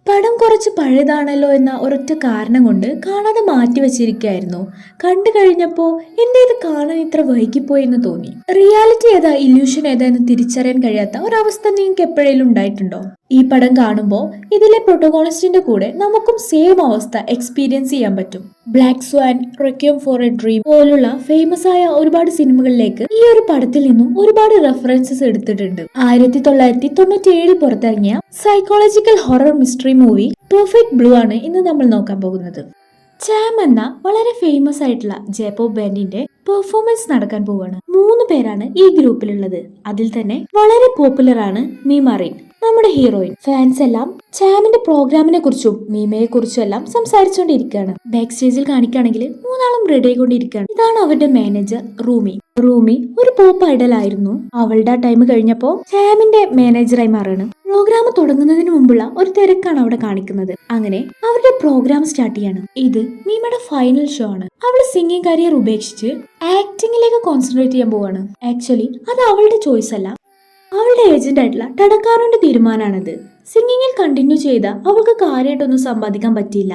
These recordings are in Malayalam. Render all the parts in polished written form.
പടം കുറച്ച് പഴയതാണല്ലോ എന്ന ഒരൊറ്റ കാരണം കൊണ്ട് കാണാതെ മാറ്റി വെച്ചിരിക്കുകയായിരുന്നു. കണ്ടു കഴിഞ്ഞപ്പോൾ എന്റെ ഇത് കാണാൻ ഇത്ര വൈകിപ്പോയി എന്ന് തോന്നി. റിയാലിറ്റി ഏതാ ഇല്യൂഷൻ ഏതാ എന്ന് തിരിച്ചറിയാൻ കഴിയാത്ത ഒരവസ്ഥ നിങ്ങൾക്ക് എപ്പോഴേലും ഉണ്ടായിട്ടുണ്ടോ? ഈ പടം കാണുമ്പോൾ ഇതിലെ പ്രൊട്ടഗോണിസ്റ്റിന്റെ കൂടെ നമുക്കും സെയിം അവസ്ഥ എക്സ്പീരിയൻസ് ചെയ്യാൻ പറ്റും. Black swan, requiem for a dream പോലുള്ള ഫേമസ് ആയ ഒരുപാട് സിനിമകളിലേക്ക് ഈ ഒരു പടത്തിൽ നിന്നും ഒരുപാട് റെഫറൻസസ് എടുത്തിട്ടുണ്ട്. 1997 പുറത്തിറങ്ങിയ psychological horror mystery movie perfect blue ആണ് ഇന്ന് നമ്മൾ നോക്കാൻ പോകുന്നത്. ചാം എന്ന വളരെ ഫേമസ് ആയിട്ടുള്ള ജേപോപ്പ് ബാൻഡിന്റെ പെർഫോമൻസ് നടക്കാൻ പോവാണ്. 3 പേരാണ് ഈ ഗ്രൂപ്പിലുള്ളത്. അതിൽ തന്നെ വളരെ പോപ്പുലർ ആണ് മീമറിൻ, നമ്മുടെ ഹീറോയിൻ. ഫാൻസ് എല്ലാം ചാമിന്റെ പ്രോഗ്രാമിനെ കുറിച്ചും മീമയെ കുറിച്ചും എല്ലാം സംസാരിച്ചുകൊണ്ടിരിക്കുകയാണ്. ബാക്ക് സ്റ്റേജിൽ കാണിക്കുകയാണെങ്കിൽ 3 റെഡി ആയിക്കൊണ്ടിരിക്കുകയാണ്. ഇതാണ് അവരുടെ മാനേജർ റൂമി. റൂമി ഒരു പോപ്പ് ഐഡൽ ആയിരുന്നു. അവളുടെ ആ ടൈം കഴിഞ്ഞപ്പോ ചാമിന്റെ മാനേജറായി മാറാണ്. പ്രോഗ്രാം തുടങ്ങുന്നതിന് മുമ്പുള്ള ഒരു തിരക്കാണ് അവിടെ കാണിക്കുന്നത്. അങ്ങനെ അവരുടെ പ്രോഗ്രാം സ്റ്റാർട്ട് ചെയ്യാണ്. ഇത് മീമയുടെ ഫൈനൽ ഷോ ആണ്. അവള് സിംഗിങ് കരിയർ ഉപേക്ഷിച്ച് ആക്ടിങ്ങിലേക്ക് കോൺസെൻട്രേറ്റ് ചെയ്യാൻ പോവാണ്. ആക്ച്വലി അത് അവളുടെ ചോയ്സ് അല്ല, അവളുടെ ഏജന്റ് ആയിട്ടുള്ള ടഡക്കാരോന്റെ തീരുമാനമാണത്. സിംഗിങ്ങിൽ കണ്ടിന്യൂ ചെയ്ത അവൾക്ക് കാര്യമായിട്ടൊന്നും സമ്പാദിക്കാൻ പറ്റിയില്ല.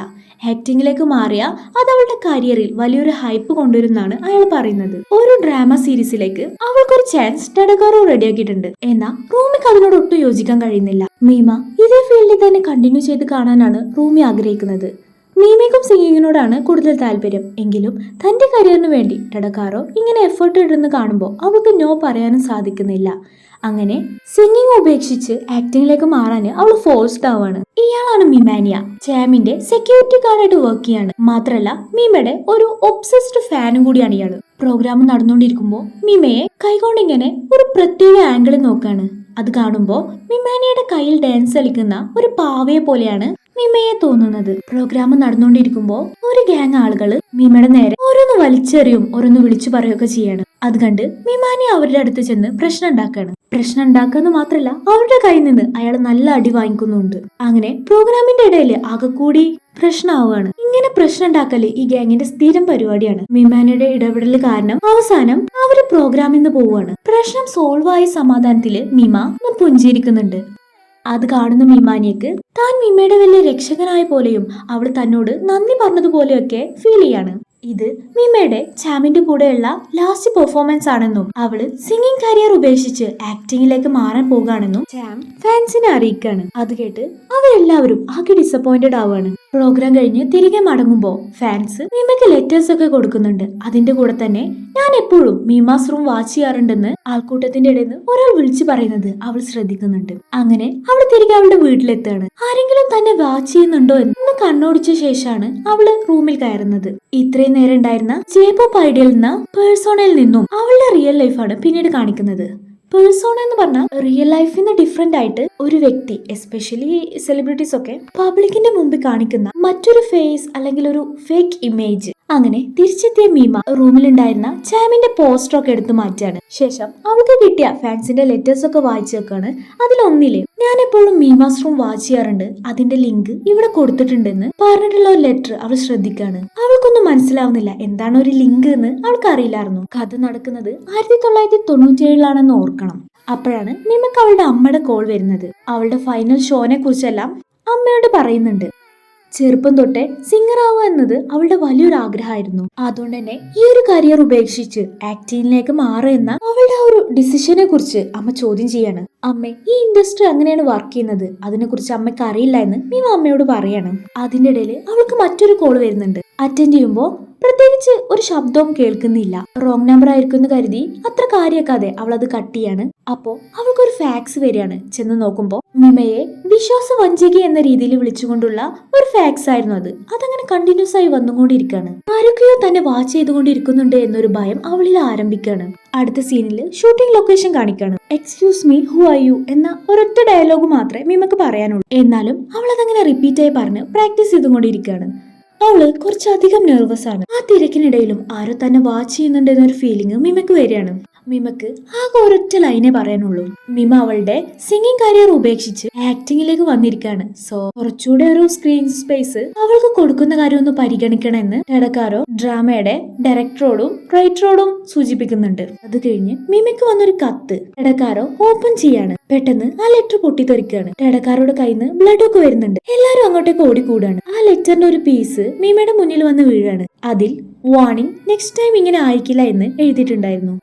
ആക്ടിങ്ങിലേക്ക് മാറിയ അത് അവളുടെ കരിയറിൽ വലിയൊരു ഹൈപ്പ് കൊണ്ടുവരുന്നാണ് അയാൾ പറയുന്നത്. ഒരു ഡ്രാമ സീരീസിലേക്ക് അവൾക്കൊരു ചാൻസ് ടഡക്കാരോ റെഡിയാക്കിയിട്ടുണ്ട്. എന്നാൽ റൂമിക്ക് അതിനോട് ഒട്ടും യോജിക്കാൻ കഴിയുന്നില്ല. മീമ ഇതേ ഫീൽഡിൽ തന്നെ കണ്ടിന്യൂ ചെയ്ത് കാണാനാണ് റൂമി ആഗ്രഹിക്കുന്നത്. മീമയ്ക്കും സിംഗിങ്ങിനോടാണ് കൂടുതൽ താല്പര്യം. എങ്കിലും തന്റെ കരിയറിന് വേണ്ടി ടഡക്കാരോ ഇങ്ങനെ എഫേർട്ട് ഇടുന്ന കാണുമ്പോൾ അവൾക്ക് നോ പറയാനും സാധിക്കുന്നില്ല. അങ്ങനെ സിംഗിങ് ഉപേക്ഷിച്ച് ആക്ടിങ്ങിലേക്ക് മാറാൻ അവൾ ഫോഴ്സ്ഡ് ആവാണ്. ഇയാളാണ് മിമാനിയ. ചാമിന്റെ സെക്യൂരിറ്റി ഗാർഡായിട്ട് വർക്ക് ചെയ്യാണ്. മാത്രല്ല മീമയുടെ ഒരു ഒബ്സസ്ഡ് ഫാനും കൂടിയാണ് ഇയാള്. പ്രോഗ്രാം നടന്നുകൊണ്ടിരിക്കുമ്പോൾ മീമയെ കൈകൊണ്ടിങ്ങനെ ഒരു പ്രത്യേക ആംഗിളിൽ നോക്കാണ്. അത് കാണുമ്പോൾ മിമാനിയുടെ കയ്യിൽ ഡാൻസ് കളിക്കുന്ന ഒരു പാവയെ പോലെയാണ് മീമയെ തോന്നുന്നത്. പ്രോഗ്രാം നടന്നുകൊണ്ടിരിക്കുമ്പോൾ ഒരു ഗ്യാങ് ആളുകള് മീമയുടെ നേരെ ഓരോന്ന് വലിച്ചെറിയും ഓരോന്ന് വിളിച്ചു പറയുകയൊക്കെ ചെയ്യാണ്. അത് കണ്ട് മിമാനി അവരുടെ അടുത്ത് ചെന്ന് പ്രശ്നം ഉണ്ടാക്കാണ്. പ്രശ്നം ഉണ്ടാക്കാന്ന് മാത്രല്ല അവരുടെ കയ്യിൽ നിന്ന് അയാൾ നല്ല അടി വാങ്ങിക്കുന്നുണ്ട്. അങ്ങനെ പ്രോഗ്രാമിന്റെ ഇടയിൽ ആകെ കൂടി പ്രശ്നമാവുകയാണ്. ഇങ്ങനെ പ്രശ്നം ഉണ്ടാക്കല് ഈ ഗ്യാങ്ങിന്റെ സ്ഥിരം പരിപാടിയാണ്. മിമാനിയുടെ ഇടപെടൽ കാരണം അവസാനം അവര് പ്രോഗ്രാമിൽ നിന്ന് പോവുകയാണ്. പ്രശ്നം സോൾവ് ആയ സമാധാനത്തില് മീമ പുഞ്ചിരിക്കുന്നുണ്ട്. അത് കാണുന്ന മീമാനിയക്ക് താൻ മീമയുടെ വലിയ രക്ഷകനായ പോലെയും അവൾ തന്നോട് നന്ദി പറഞ്ഞതുപോലെയൊക്കെ ഫീൽ ചെയ്യാണ്. ഇത് മീമയുടെ ചാമിന്റെ കൂടെയുള്ള ലാസ്റ്റ് പെർഫോമൻസ് ആണെന്നും അവള് സിംഗിങ് കരിയർ ഉപേക്ഷിച്ച് ആക്ടിങ്ങിലേക്ക് മാറാൻ പോകാണെന്നും ചാം ഫാൻസിനെ അറിയിക്കാണ്. അത് കേട്ട് അവരെല്ലാവരും ആകെ ഡിസപ്പോയിന്റഡ് ആവുകയാണ്. പ്രോഗ്രാം കഴിഞ്ഞ് തിരികെ മടങ്ങുമ്പോൾ ഫാൻസ് മീമയ്ക്ക് ലെറ്റേഴ്സ് ഒക്കെ കൊടുക്കുന്നുണ്ട്. അതിന്റെ കൂടെ തന്നെ ഞാൻ എപ്പോഴും മീമാസ് റൂം വാച്ച് ചെയ്യാറുണ്ടെന്ന് ആൾക്കൂട്ടത്തിന്റെ ഇടയിൽ നിന്ന് ഒരാൾ വിളിച്ചു പറയുന്നത് അവൾ ശ്രദ്ധിക്കുന്നുണ്ട്. അങ്ങനെ അവൾ തിരികെ അവളുടെ വീട്ടിലെത്താണ്. ആരെങ്കിലും തന്നെ വാച്ച് ചെയ്യുന്നുണ്ടോ എന്ന് കണ്ണോടിച്ച ശേഷമാണ് അവള് റൂമിൽ കയറുന്നത്. ഇത്രയും നേരം ഉണ്ടായിരുന്ന ജേപോപ്പ് ഐഡിയൽ എന്ന പേഴ്സോണയിൽ നിന്നും അവളുടെ റിയൽ ലൈഫാണ് പിന്നീട് കാണിക്കുന്നത്. പേഴ്സോണ എന്ന് പറഞ്ഞാൽ റിയൽ ലൈഫിൽ നിന്ന് ഡിഫറെന്റ് ആയിട്ട് ഒരു വ്യക്തി, എസ്പെഷ്യലി സെലിബ്രിറ്റീസ് ഒക്കെ പബ്ലിക്കിന്റെ മുമ്പിൽ കാണിക്കുന്ന മറ്റൊരു ഫേസ് അല്ലെങ്കിൽ ഒരു ഫേക്ക് ഇമേജ്. അങ്ങനെ തിരിച്ചെത്തിയ മീമ റൂമിലുണ്ടായിരുന്ന ചാമിന്റെ പോസ്റ്റർ ഒക്കെ എടുത്തു മാറ്റാണ്. ശേഷം അവൾക്ക് കിട്ടിയ ഫാൻസിന്റെ ലെറ്റേഴ്സ് ഒക്കെ വായിച്ചു വെക്കാണ്. അതിലൊന്നില് ഞാൻ എപ്പോഴും മീമാസ് റൂം വാച്ച് ചെയ്യാറുണ്ട്, അതിന്റെ ലിങ്ക് ഇവിടെ കൊടുത്തിട്ടുണ്ടെന്ന് പറഞ്ഞിട്ടുള്ള ഒരു ലെറ്റർ അവൾ ശ്രദ്ധിക്കാണ്. അവൾക്കൊന്നും മനസ്സിലാവുന്നില്ല എന്താണ് ഒരു ലിങ്ക് എന്ന് അവൾക്ക് അറിയില്ലായിരുന്നു. കഥ നടക്കുന്നത് 1997 ഓർക്കണം. അപ്പോഴാണ് മീമക്ക് അവളുടെ അമ്മയുടെ കോൾ വരുന്നത്. അവളുടെ ഫൈനൽ ഷോനെ കുറിച്ചെല്ലാം അമ്മയോട് പറയുന്നുണ്ട്. ചെറുപ്പം തൊട്ടേ സിംഗർ ആവുക എന്നത് അവളുടെ വലിയൊരു ആഗ്രഹമായിരുന്നു. അതുകൊണ്ട് തന്നെ ഈ ഒരു കരിയർ ഉപേക്ഷിച്ച് ആക്ടിങ്ങിലേക്ക് മാറുന്ന അവളുടെ ആ ഒരു ഡിസിഷനെ കുറിച്ച് അമ്മ ചോദ്യം ചെയ്യാണ്. അമ്മ ഈ ഇൻഡസ്ട്രി അങ്ങനെയാണ് വർക്ക് ചെയ്യുന്നത്, അതിനെ കുറിച്ച് അമ്മയ്ക്ക് അറിയില്ല എന്ന് മീമ അമ്മയോട് പറയാണ്. അതിന്റെ ഇടയിൽ അവൾക്ക് മറ്റൊരു കോൾ വരുന്നുണ്ട്. അറ്റൻഡ് ചെയ്യുമ്പോൾ പ്രത്യേകിച്ച് ഒരു ശബ്ദവും കേൾക്കുന്നില്ല. റോങ് നമ്പർ ആയിരിക്കും എന്ന് കരുതി അത്ര കാര്യാക്കാതെ അവൾ അത് കട്ട് ചെയ്യാണ്. അപ്പോ അവൾക്കൊരു ഫാക്സ് വരികയാണ്. ചെന്ന് നോക്കുമ്പോ മിമയെ വിശ്വാസ വഞ്ചക എന്ന രീതിയിൽ വിളിച്ചുകൊണ്ടുള്ള ഒരു ഫാക്സ് ആയിരുന്നു അത്. അതങ്ങനെ കണ്ടിന്യൂസ് ആയി വന്നുകൊണ്ടിരിക്കുകയാണ്. ആരൊക്കെയോ തന്നെ വാച്ച് ചെയ്തുകൊണ്ടിരിക്കുന്നുണ്ട് എന്നൊരു ഭയം അവളിൽ ആരംഭിക്കുകയാണ്. അടുത്ത സീനിൽ ഷൂട്ടിംഗ് ലൊക്കേഷൻ കാണിക്കാണ്. Excuse me, who are you എന്ന ഒരൊറ്റ ഡയലോഗ് മാത്രമേ മിമക്ക് പറയാനുള്ളൂ. എന്നാലും അവൾ അതങ്ങനെ റിപ്പീറ്റ് ആയി പറഞ്ഞ് പ്രാക്ടീസ് ചെയ്തുകൊണ്ടിരിക്കുകയാണ്. അവള് കുറച്ചധികം നെർവസ് ആണ്. ആ തിരക്കിനിടയിലും ആരോ തന്നെ വാച്ച് ചെയ്യുന്നുണ്ട് എന്നൊരു ഫീലിംഗ് മിമക്ക് വരികയാണ്. മിമക്ക് ആകെ ഒരൊറ്റ ലൈനേ പറയാനുള്ളൂ. മിമ അവളുടെ സിംഗിങ് കരിയർ ഉപേക്ഷിച്ച് ആക്ടിങ്ങിലേക്ക് വന്നിരിക്കുകയാണ്. സോ കുറച്ചുകൂടെ ഒരു സ്ക്രീൻ സ്പേസ് അവൾക്ക് കൊടുക്കുന്ന കാര്യം ഒന്ന് പരിഗണിക്കണമെന്ന് ടഡക്കാരോ ഡ്രാമയുടെ ഡയറക്ടറോടും റൈറ്ററോടും സൂചിപ്പിക്കുന്നുണ്ട്. അത് കഴിഞ്ഞ് മിമയ്ക്ക് വന്നൊരു കത്ത് ടഡക്കാരോ ഓപ്പൺ ചെയ്യാണ്. പെട്ടെന്ന് ആ ലെറ്റർ പൊട്ടിത്തെറിക്കുകയാണ്. ടഡക്കാരോട് കയ്യിൽ നിന്ന് ബ്ലഡ് ഒക്കെ വരുന്നുണ്ട്. എല്ലാരും അങ്ങോട്ടേക്ക് ഓടിക്കൂടാണ്. ആ ലെറ്ററിന്റെ ഒരു പീസ് മിമയുടെ മുന്നിൽ വന്ന് വീഴാണ്. അതിൽ വാർണിംഗ്, നെക്സ്റ്റ് ടൈം ഇങ്ങനെ ആയിരിക്കില്ല എന്ന് എഴുതിയിട്ടുണ്ടായിരുന്നു.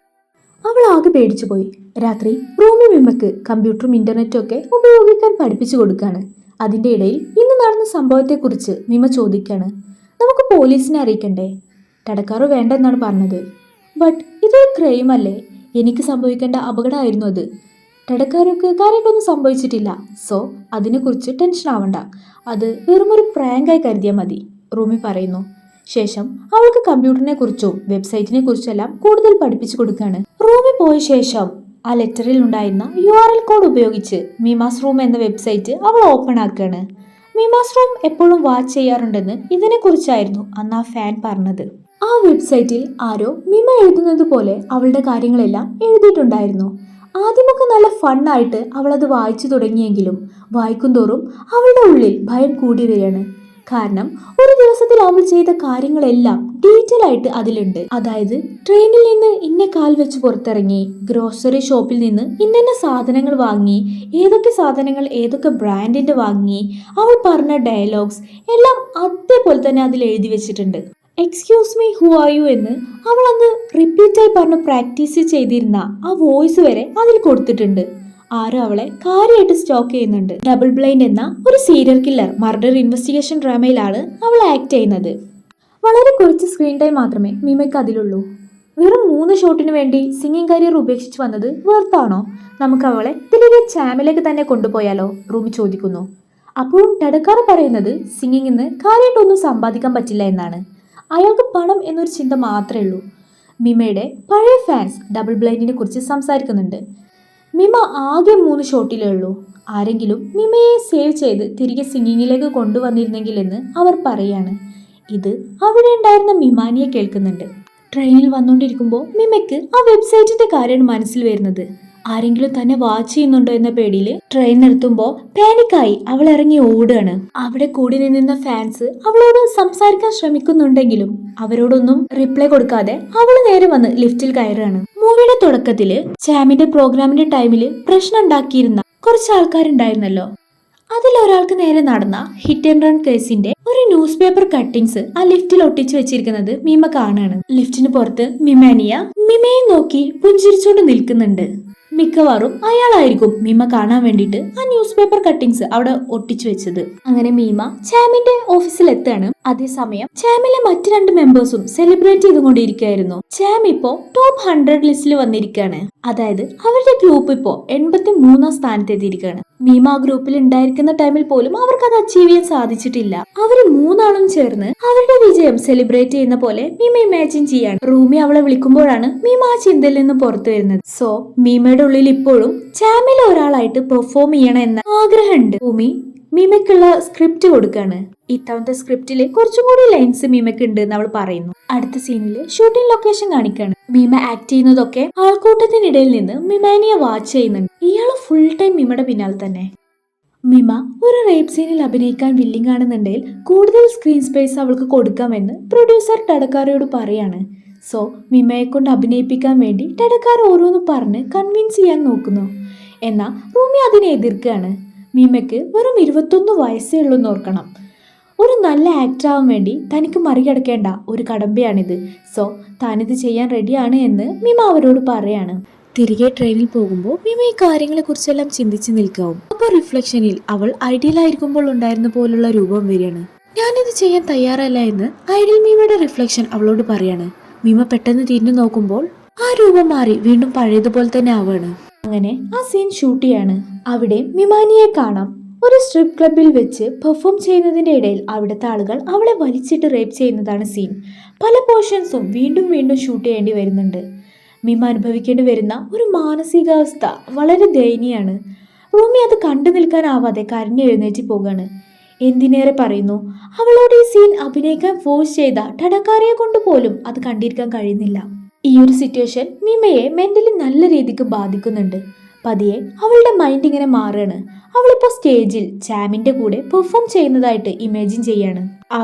അവൾ ആകെ പേടിച്ചു പോയി. രാത്രി റൂമി മിമക്ക് കമ്പ്യൂട്ടറും ഇന്റർനെറ്റും ഒക്കെ ഉപയോഗിക്കാൻ പഠിപ്പിച്ചു കൊടുക്കാണ്. അതിന്റെ ഇടയിൽ ഇന്ന് നടന്ന സംഭവത്തെക്കുറിച്ച് മിമ ചോദിക്കാണ്. നമുക്ക് പോലീസിനെ അറിയിക്കണ്ടേ? ടഡക്കാരോ വേണ്ടെന്നാണ് പറഞ്ഞത്. ബട്ട് ഇതൊരു ക്രൈം അല്ലേ? എനിക്ക് സംഭവിക്കേണ്ട അപകടമായിരുന്നു അത്. ടഡക്കാരോക്ക് കാര്യമായിട്ടൊന്നും സംഭവിച്ചിട്ടില്ല. സോ അതിനെക്കുറിച്ച് ടെൻഷൻ ആവണ്ട. അത് വെറുമൊരു പ്രാങ്കായി കരുതിയാൽ മതി, റൂമി പറയുന്നു. ശേഷം അവൾക്ക് കമ്പ്യൂട്ടറിനെ കുറിച്ചും വെബ്സൈറ്റിനെ കുറിച്ചെല്ലാം കൂടുതൽ പഠിപ്പിച്ചു കൊടുക്കുകയാണ്. റൂമിൽ പോയ ശേഷം ആ ലെറ്ററിൽ ഉണ്ടായിരുന്ന URL കോഡ് ഉപയോഗിച്ച് മീമാസ് റൂം എന്ന വെബ്സൈറ്റ് അവൾ ഓപ്പൺ ആക്കുകയാണ്. മീമാസ് റൂം എപ്പോഴും വാച്ച് ചെയ്യാറുണ്ടെന്ന് ഇതിനെക്കുറിച്ചായിരുന്നു അന്ന് ആ ഫാൻ പറഞ്ഞത്. ആ വെബ്സൈറ്റിൽ ആരോ മിമ എഴുതുന്നത് പോലെ അവളുടെ കാര്യങ്ങളെല്ലാം എഴുതിയിട്ടുണ്ടായിരുന്നു. ആദ്യമൊക്കെ നല്ല ഫണ്ണായിട്ട് അവൾ അത് വായിച്ചു തുടങ്ങിയെങ്കിലും വായിക്കും തോറും അവളുടെ ഉള്ളിൽ ഭയം കൂടി വരികയാണ്. കാരണം ഒരു ദിവസത്തിൽ അവൾ ചെയ്ത കാര്യങ്ങളെല്ലാം ഡീറ്റെയിൽ ആയിട്ട് അതിലുണ്ട്. അതായത് ട്രെയിനിൽ നിന്ന് ഇന്ന കാൽ വെച്ച് പുറത്തിറങ്ങി, ഗ്രോസറി ഷോപ്പിൽ നിന്ന് ഇന്ന സാധനങ്ങൾ വാങ്ങി, ഏതൊക്കെ സാധനങ്ങൾ ഏതൊക്കെ ബ്രാൻഡിന്റെ വാങ്ങി, അവൾ പറഞ്ഞ ഡയലോഗ്സ് എല്ലാം അതേപോലെ തന്നെ അതിൽ എഴുതി വെച്ചിട്ടുണ്ട്. Excuse me, who are U എന്ന് അവൾ അന്ന് റിപ്പീറ്റായി പറഞ്ഞ് പ്രാക്ടീസ് ചെയ്തിരുന്ന ആ വോയിസ് വരെ അതിൽ കൊടുത്തിട്ടുണ്ട്. ആരും അവളെ കാര്യമായിട്ട് സ്റ്റോക്ക് ചെയ്യുന്നുണ്ട്. ഡബിൾ ബ്ലൈൻഡ് എന്ന ഒരു സീരിയൽ കില്ലർ മർഡർ ഇൻവെസ്റ്റിഗേഷൻ ഡ്രാമയിലാണ് അവൾ ആക്ട് ചെയ്യുന്നത്. വളരെ കുറച്ച് സ്ക്രീൻ ടൈം മാത്രമേ മിമയ്ക്ക് അതിലുള്ളൂ. വെറും 3 ഷോട്ടിന് വേണ്ടി സിംഗിങ് കരിയർ ഉപേക്ഷിച്ച് വന്നത് വെറുത്താണോ? നമുക്ക് അവളെ തിരികെ ചാനലിലേക്ക് തന്നെ കൊണ്ടുപോയാലോ? റൂമി ചോദിക്കുന്നു. അപ്പോഴും ടഡക്കാർ പറയുന്നത് സിംഗിങ്ങിൽ നിന്ന് കാര്യമായിട്ടൊന്നും സമ്പാദിക്കാൻ പറ്റില്ല എന്നാണ്. അയാൾക്ക് പണം എന്നൊരു ചിന്ത മാത്രമേ ഉള്ളൂ. മിമയുടെ പഴയ ഫാൻസ് ഡബിൾ ബ്ലൈൻഡിനെ കുറിച്ച് സംസാരിക്കുന്നുണ്ട്. മിമ ആകെ 3 ഷോട്ടിലേ ഉള്ളൂ. ആരെങ്കിലും മിമയെ സേവ് ചെയ്ത് തിരികെ സിംഗിങ്ങിലേക്ക് കൊണ്ടുവന്നിരുന്നെങ്കിൽ എന്ന് അവർ പറയാണ്. ഇത് അവിടെ ഉണ്ടായിരുന്ന മിമാനിയെ കേൾക്കുന്നുണ്ട്. ട്രെയിനിൽ വന്നുകൊണ്ടിരിക്കുമ്പോൾ മിമയ്ക്ക് ആ വെബ്സൈറ്റിന്റെ കാര്യമാണ് മനസ്സിൽ വരുന്നത്. ആരെങ്കിലും തന്നെ വാച്ച് ചെയ്യുന്നുണ്ടോ എന്ന പേടിയിൽ ട്രെയിൻ നിർത്തുമ്പോൾ പാനിക്കായി അവൾ ഇറങ്ങി ഓടുകയാണ്. അവിടെ കൂടി നിന്ന ഫാൻസ് അവളോട് സംസാരിക്കാൻ ശ്രമിക്കുന്നുണ്ടെങ്കിലും അവരോടൊന്നും റിപ്ലൈ കൊടുക്കാതെ അവൾ നേരെ വന്ന് ലിഫ്റ്റിൽ കയറുകയാണ്. മൂവിയുടെ തുടക്കത്തില് ചാമിന്റെ പ്രോഗ്രാമിന്റെ ടൈമില് പ്രശ്നം ഉണ്ടാക്കിയിരുന്ന കുറച്ച് ആൾക്കാരുണ്ടായിരുന്നല്ലോ. അതിലൊരാൾക്ക് നേരെ നടന്ന ഹിറ്റ് ആൻഡ് റൺ കേസിന്റെ ഒരു ന്യൂസ് പേപ്പർ കട്ടിങ്സ് ആ ലിഫ്റ്റിൽ ഒട്ടിച്ചു വെച്ചിരിക്കുന്നത് മിമ കാണാണ്. ലിഫ്റ്റിന് പുറത്ത് മിമയെ നോക്കി പുഞ്ചിരിച്ചോണ്ട് നിൽക്കുന്നുണ്ട്. മിക്കവാറും അയാളായിരിക്കും മിമ കാണാൻ വേണ്ടിയിട്ട് ആ ന്യൂസ് പേപ്പർ കട്ടിങ്സ് അവിടെ ഒട്ടിച്ചു വെച്ചത്. അങ്ങനെ മീമ ചാമിന്റെ ഓഫീസിൽ എത്താണ്. അതേസമയം ചാമിലെ മറ്റു 2 മെമ്പേഴ്സും സെലിബ്രേറ്റ് ചെയ്തുകൊണ്ടിരിക്കുകയായിരുന്നു. ചാം ഇപ്പോ ടോപ്പ് 100 ലിസ്റ്റിൽ വന്നിരിക്കുകയാണ്. അതായത് അവരുടെ ഗ്രൂപ്പ് ഇപ്പോ 83ാം സ്ഥാനത്ത് എത്തിയിരിക്കുകയാണ്. മീമ ആ ഗ്രൂപ്പിൽ ഉണ്ടായിരിക്കുന്ന ടൈമിൽ പോലും അവർക്ക് അത് അച്ചീവ് ചെയ്യാൻ സാധിച്ചിട്ടില്ല. അവര് 3 ആളും ചേർന്ന് അവരുടെ വിജയം സെലിബ്രേറ്റ് ചെയ്യുന്ന പോലെ മീമ ഇമാജിൻ ചെയ്യാണ്. റൂമി അവളെ വിളിക്കുമ്പോഴാണ് മീമ ആ ചിന്തയിൽ നിന്ന് പുറത്തു വരുന്നത്. സോ മീമയുടെ ഉള്ളിൽ ഇപ്പോഴും ചാമിലെ ഒരാളായിട്ട് പെർഫോം ചെയ്യണം എന്ന ആഗ്രഹമുണ്ട്. റൂമി മീമയ്ക്കുള്ള സ്ക്രിപ്റ്റ് കൊടുക്കാണ്. ഇത്തവണത്തെ സ്ക്രിപ്റ്റില് കുറച്ചും കൂടി ലൈൻസ് മീമയ്ക്ക് ഉണ്ട് എന്ന് അവൾ പറയുന്നു. അടുത്ത സീനില് ഷൂട്ടിംഗ് ലൊക്കേഷൻ കാണിക്കാണ്. മീമ ആക്ട് ചെയ്യുന്നതൊക്കെ ആൾക്കൂട്ടത്തിനിടയിൽ നിന്ന് മിമാനിയെ വാച്ച് ചെയ്യുന്നുണ്ട്. ഇയാള് ഫുൾ ടൈം മീമയുടെ പിന്നാലെ തന്നെ. മിമ ഒരു റേപ്പ് സീനിൽ അഭിനയിക്കാൻ വില്ലിംഗ് ആണെന്നുണ്ടെങ്കിൽ കൂടുതൽ സ്ക്രീൻ സ്പേസ് അവൾക്ക് കൊടുക്കാമെന്ന് പ്രൊഡ്യൂസർ ടഡക്കാരോട് പറയാണ്. സോ മിമയെ കൊണ്ട് അഭിനയിപ്പിക്കാൻ വേണ്ടി ടഡക്കാർ ഓരോന്ന് പറഞ്ഞ് കൺവിൻസ് ചെയ്യാൻ നോക്കുന്നു. എന്നാൽ റൂമി അതിനെ എതിർക്കുകയാണ്. മിമയ്ക്ക് വെറും 21 വയസ്സേ ഉള്ളൂ എന്ന് ഓർക്കണം. ഒരു നല്ല ആക്ടർ ആവാൻ വേണ്ടി തനിക്ക് മറികടക്കേണ്ട ഒരു കടമ്പയാണിത്. സോ താനിത് ചെയ്യാൻ റെഡിയാണ് എന്ന് മിമ അവരോട് പറയാണ്. തിരികെ ട്രെയിനിൽ പോകുമ്പോൾ മിമ ഈ കാര്യങ്ങളെ കുറിച്ചെല്ലാം ചിന്തിച്ച് നിൽക്കാവും. അപ്പോൾ റിഫ്ലക്ഷനിൽ അവൾ ഐഡിയലായിരിക്കുമ്പോൾ ഉണ്ടായിരുന്ന പോലുള്ള രൂപം വരികയാണ്. ഞാനിത് ചെയ്യാൻ തയ്യാറല്ല എന്ന് ഐഡിയൽ മിമയുടെ റിഫ്ലക്ഷൻ അവളോട് പറയാണ്. മിമ പെട്ടെന്ന് തിരിഞ്ഞു നോക്കുമ്പോൾ ആ രൂപം മാറി വീണ്ടും പഴയതുപോലെ തന്നെ ആവാണ്. അങ്ങനെ ആ സീൻ ഷൂട്ട് ചെയ്യാണ്. അവിടെ മിമാനിയെ കാണാം. ഒരു സ്ട്രിപ്പ് ക്ലബിൽ വെച്ച് പെർഫോം ചെയ്യുന്നതിന്റെ ഇടയിൽ അവിടുത്തെ ആളുകൾ അവളെ വലിച്ചിട്ട് റേപ്പ് ചെയ്യുന്നതാണ് സീൻ. പല പോർഷൻസും വീണ്ടും വീണ്ടും ഷൂട്ട് ചെയ്യേണ്ടി വരുന്നുണ്ട്. മിമ അനുഭവിക്കേണ്ടി വരുന്ന ഒരു മാനസികാവസ്ഥ വളരെ ദയനീയാണ്. റൂമി അത് കണ്ടു നിൽക്കാനാവാതെ കരഞ്ഞ് എഴുന്നേറ്റ് പോകാണ്. എന്തിനേറെ പറയുന്നു, അവളോട് ഈ സീൻ അഭിനയിക്കാൻ ഫോഴ്സ് ചെയ്ത ടഡക്കാരയെ കൊണ്ട് പോലും അത് കണ്ടിരിക്കാൻ കഴിയുന്നില്ല. ഈ ഒരു സിറ്റുവേഷൻ മീമയെ മെന്റലി നല്ല രീതിക്ക് ബാധിക്കുന്നുണ്ട്. പതിയെ അവളുടെ മൈൻഡ് ഇങ്ങനെ മാറുകയാണ്. അവളിപ്പോ സ്റ്റേജിൽ ചാമിന്റെ കൂടെ പെർഫോം ചെയ്യുന്നതായിട്ട് ഇമാജിൻ ചെയ്യാണ്.